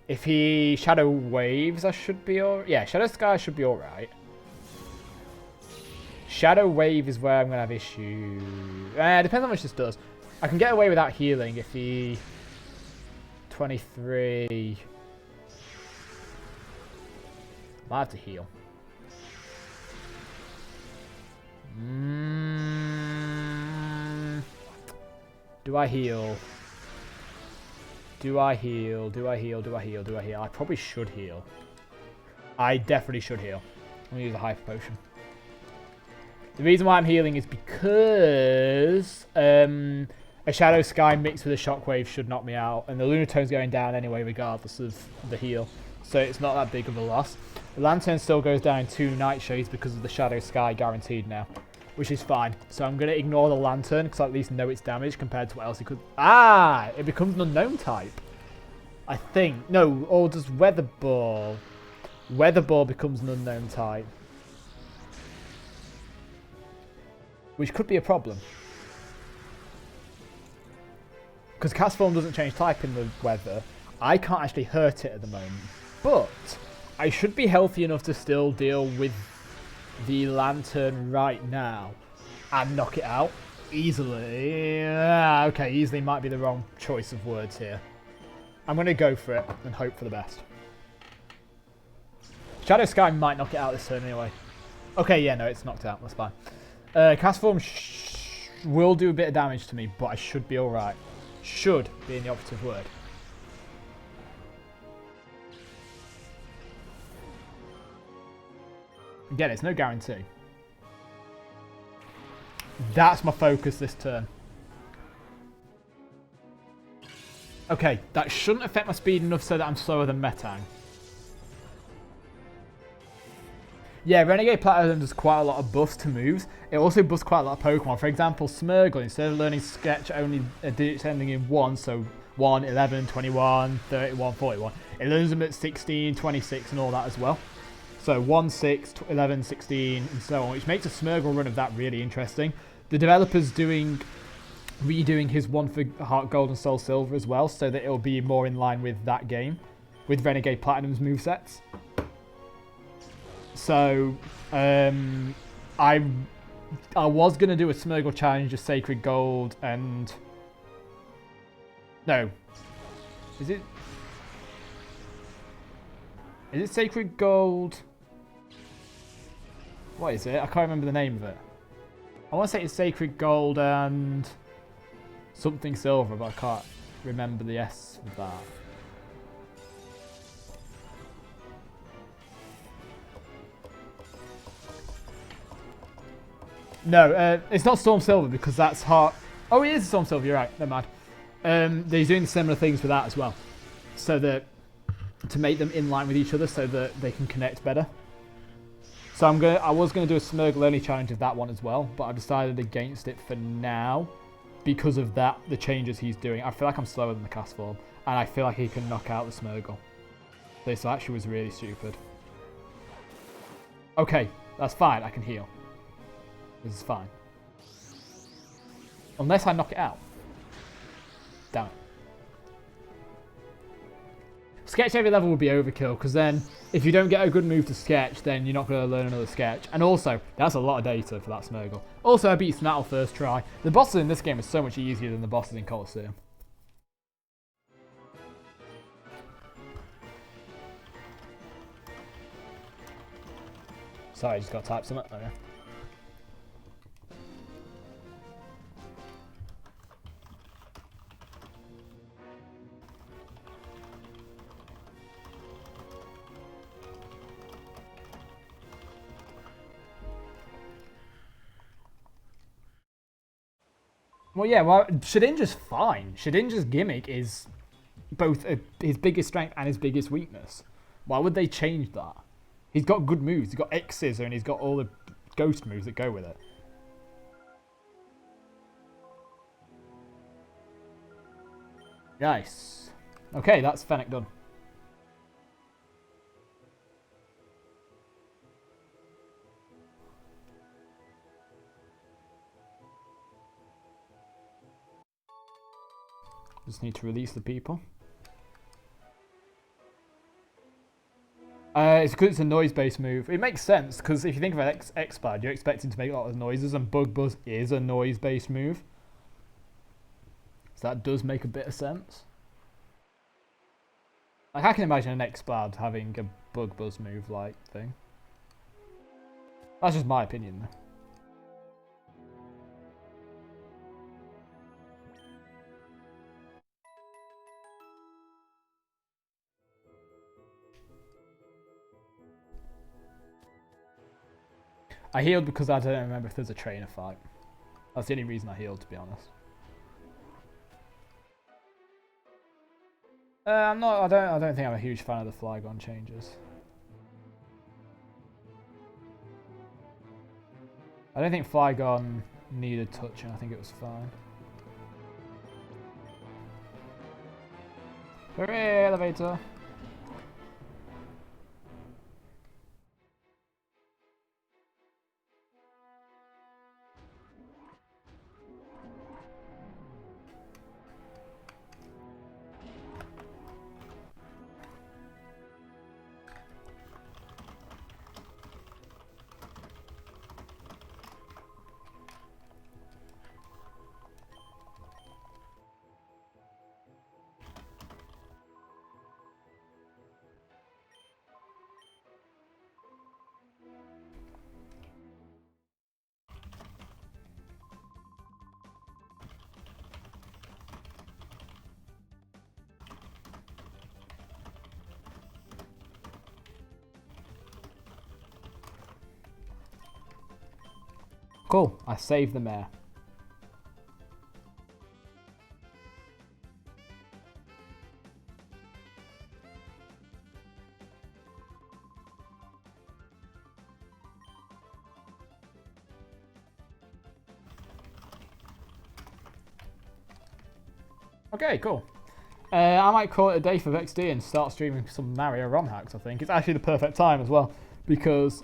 [SPEAKER 1] If he Shadow Waves, I should be alright. Yeah, Shadow Sky should be alright. Shadow Wave is where I'm going to have issues. Depends how much this does. I can get away without healing if he... 23... Might have to heal. Do I heal? Do I heal? Do I heal? Do I heal? Do I heal? I probably should heal. I definitely should heal. I'm going to use a Hyper Potion. The reason why I'm healing is because a Shadow Sky mixed with a Shockwave should knock me out. And the Lunatone's going down anyway regardless of the heal. So it's not that big of a loss. The Lantern still goes down in 2 Nightshades because of the Shadow Sky guaranteed now. which is fine. So I'm going to ignore the lantern because I at least know it's damage compared to what else it could... Ah! It becomes an unknown type. I think. No, or does Weather Ball... Weather Ball becomes an unknown type. Which could be a problem. Because Cast Form doesn't change type in the weather. I can't actually hurt it at the moment. But I should be healthy enough to still deal with the lantern right now. And knock it out. Easily. Okay, easily might be the wrong choice of words here. I'm going to go for it and hope for the best. Shadow Sky might knock it out this turn anyway. Okay, yeah, no, it's knocked out. That's fine. Cast Form will do a bit of damage to me, but I should be alright. Should being the operative word. Again, it's no guarantee. That's my focus this turn. Okay, that shouldn't affect my speed enough so that I'm slower than Metang. Yeah, Renegade Platinum does quite a lot of buffs to moves. It also buffs quite a lot of Pokemon. For example, Smeargle, instead of learning Sketch only digits ending in 1, so 1, 11, 21, 31, 41, it learns them at 16, 26 and all that as well. So 1, 6, 11, 16 and so on, which makes a Smeargle run of that really interesting. The developer's redoing his one for Heart Gold and Soul Silver as well, so that it'll be more in line with that game, with Renegade Platinum's movesets. So, I was going to do a Smeargle challenge of Sacred Gold and... No. Is it Sacred Gold? What is it? I can't remember the name of it. I want to say it's Sacred Gold and something Silver, but I can't remember the S of that. No, it's not Storm Silver because that's Heart... Oh, it is Storm Silver, you're right, never mind. They're doing similar things with that as well. So that... to make them in line with each other so that they can connect better. So I was going to do a Smeargle only challenge of that one as well, but I've decided against it for now because of that, the changes he's doing. I feel like I'm slower than the Cast Form, and I feel like he can knock out the Smeargle. This actually was really stupid. Okay, that's fine, I can heal. This is fine. Unless I knock it out. Damn it. Sketch every level would be overkill, because then if you don't get a good move to Sketch, then you're not going to learn another Sketch. And also, that's a lot of data for that Smeargle. Also, I beat Snattle first try. The bosses in this game are so much easier than the bosses in Colosseum. Sorry, I just got to type something. Okay. Well, yeah, well, Shedinja's fine. Shedinja's gimmick is both his biggest strength and his biggest weakness. Why would they change that? He's got good moves. He's got X-Scissor and he's got all the ghost moves that go with it. Nice. Okay, that's Phenac done. Just need to release the people. It's because it's a noise-based move. It makes sense, because if you think of an X-Pad, you're expecting to make a lot of noises, and Bug Buzz is a noise-based move. So that does make a bit of sense. Like, I can imagine an X-Pad having a Bug Buzz move-like thing. That's just my opinion, though. I healed because I don't remember if there's a trainer fight. That's the only reason I healed, to be honest. I don't think I'm a huge fan of the Flygon changes. I don't think Flygon needed touching. I think it was fine. Hooray, elevator! Cool, I saved the mayor. Okay, cool. I might call it a day for VexD and start streaming some Mario ROM hacks, I think. It's actually the perfect time as well, because...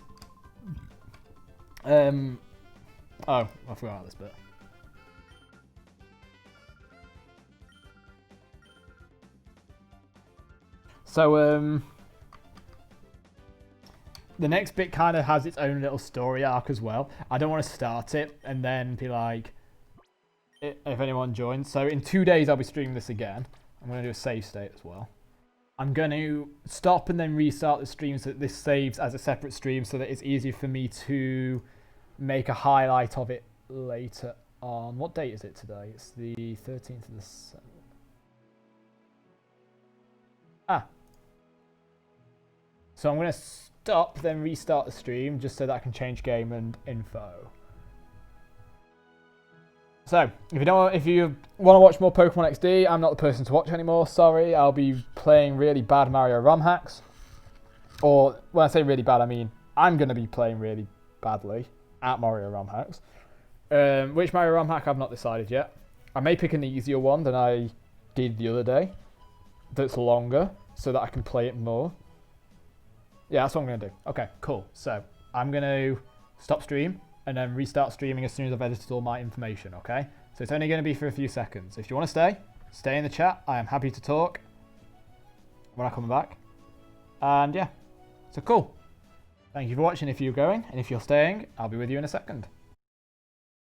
[SPEAKER 1] Oh, I forgot about this bit. So, the next bit kind of has its own little story arc as well. I don't want to start it and then be like, if anyone joins. So in 2 days, I'll be streaming this again. I'm going to do a save state as well. I'm going to stop and then restart the stream so that this saves as a separate stream so that it's easier for me to make a highlight of it later on. What date is it today? It's the 13th of the 7th. So I'm going to stop, then restart the stream just so that I can change game and info. So, if you want to watch more Pokemon XD, I'm not the person to watch anymore, sorry. I'll be playing really bad Mario ROM hacks. Or, when I say really bad, I mean I'm going to be playing really badly at Mario ROM hacks. Which Mario ROM hack I've not decided yet. I may pick an easier one than I did the other day. That's longer, so that I can play it more. Yeah, that's what I'm going to do. Okay, cool. So, I'm going to stop stream and then restart streaming as soon as I've edited all my information, okay? So it's only going to be for a few seconds. If you want to stay in the chat. I am happy to talk when I come back. And yeah, so cool. Thank you for watching if you're going, and if you're staying, I'll be with you in a second.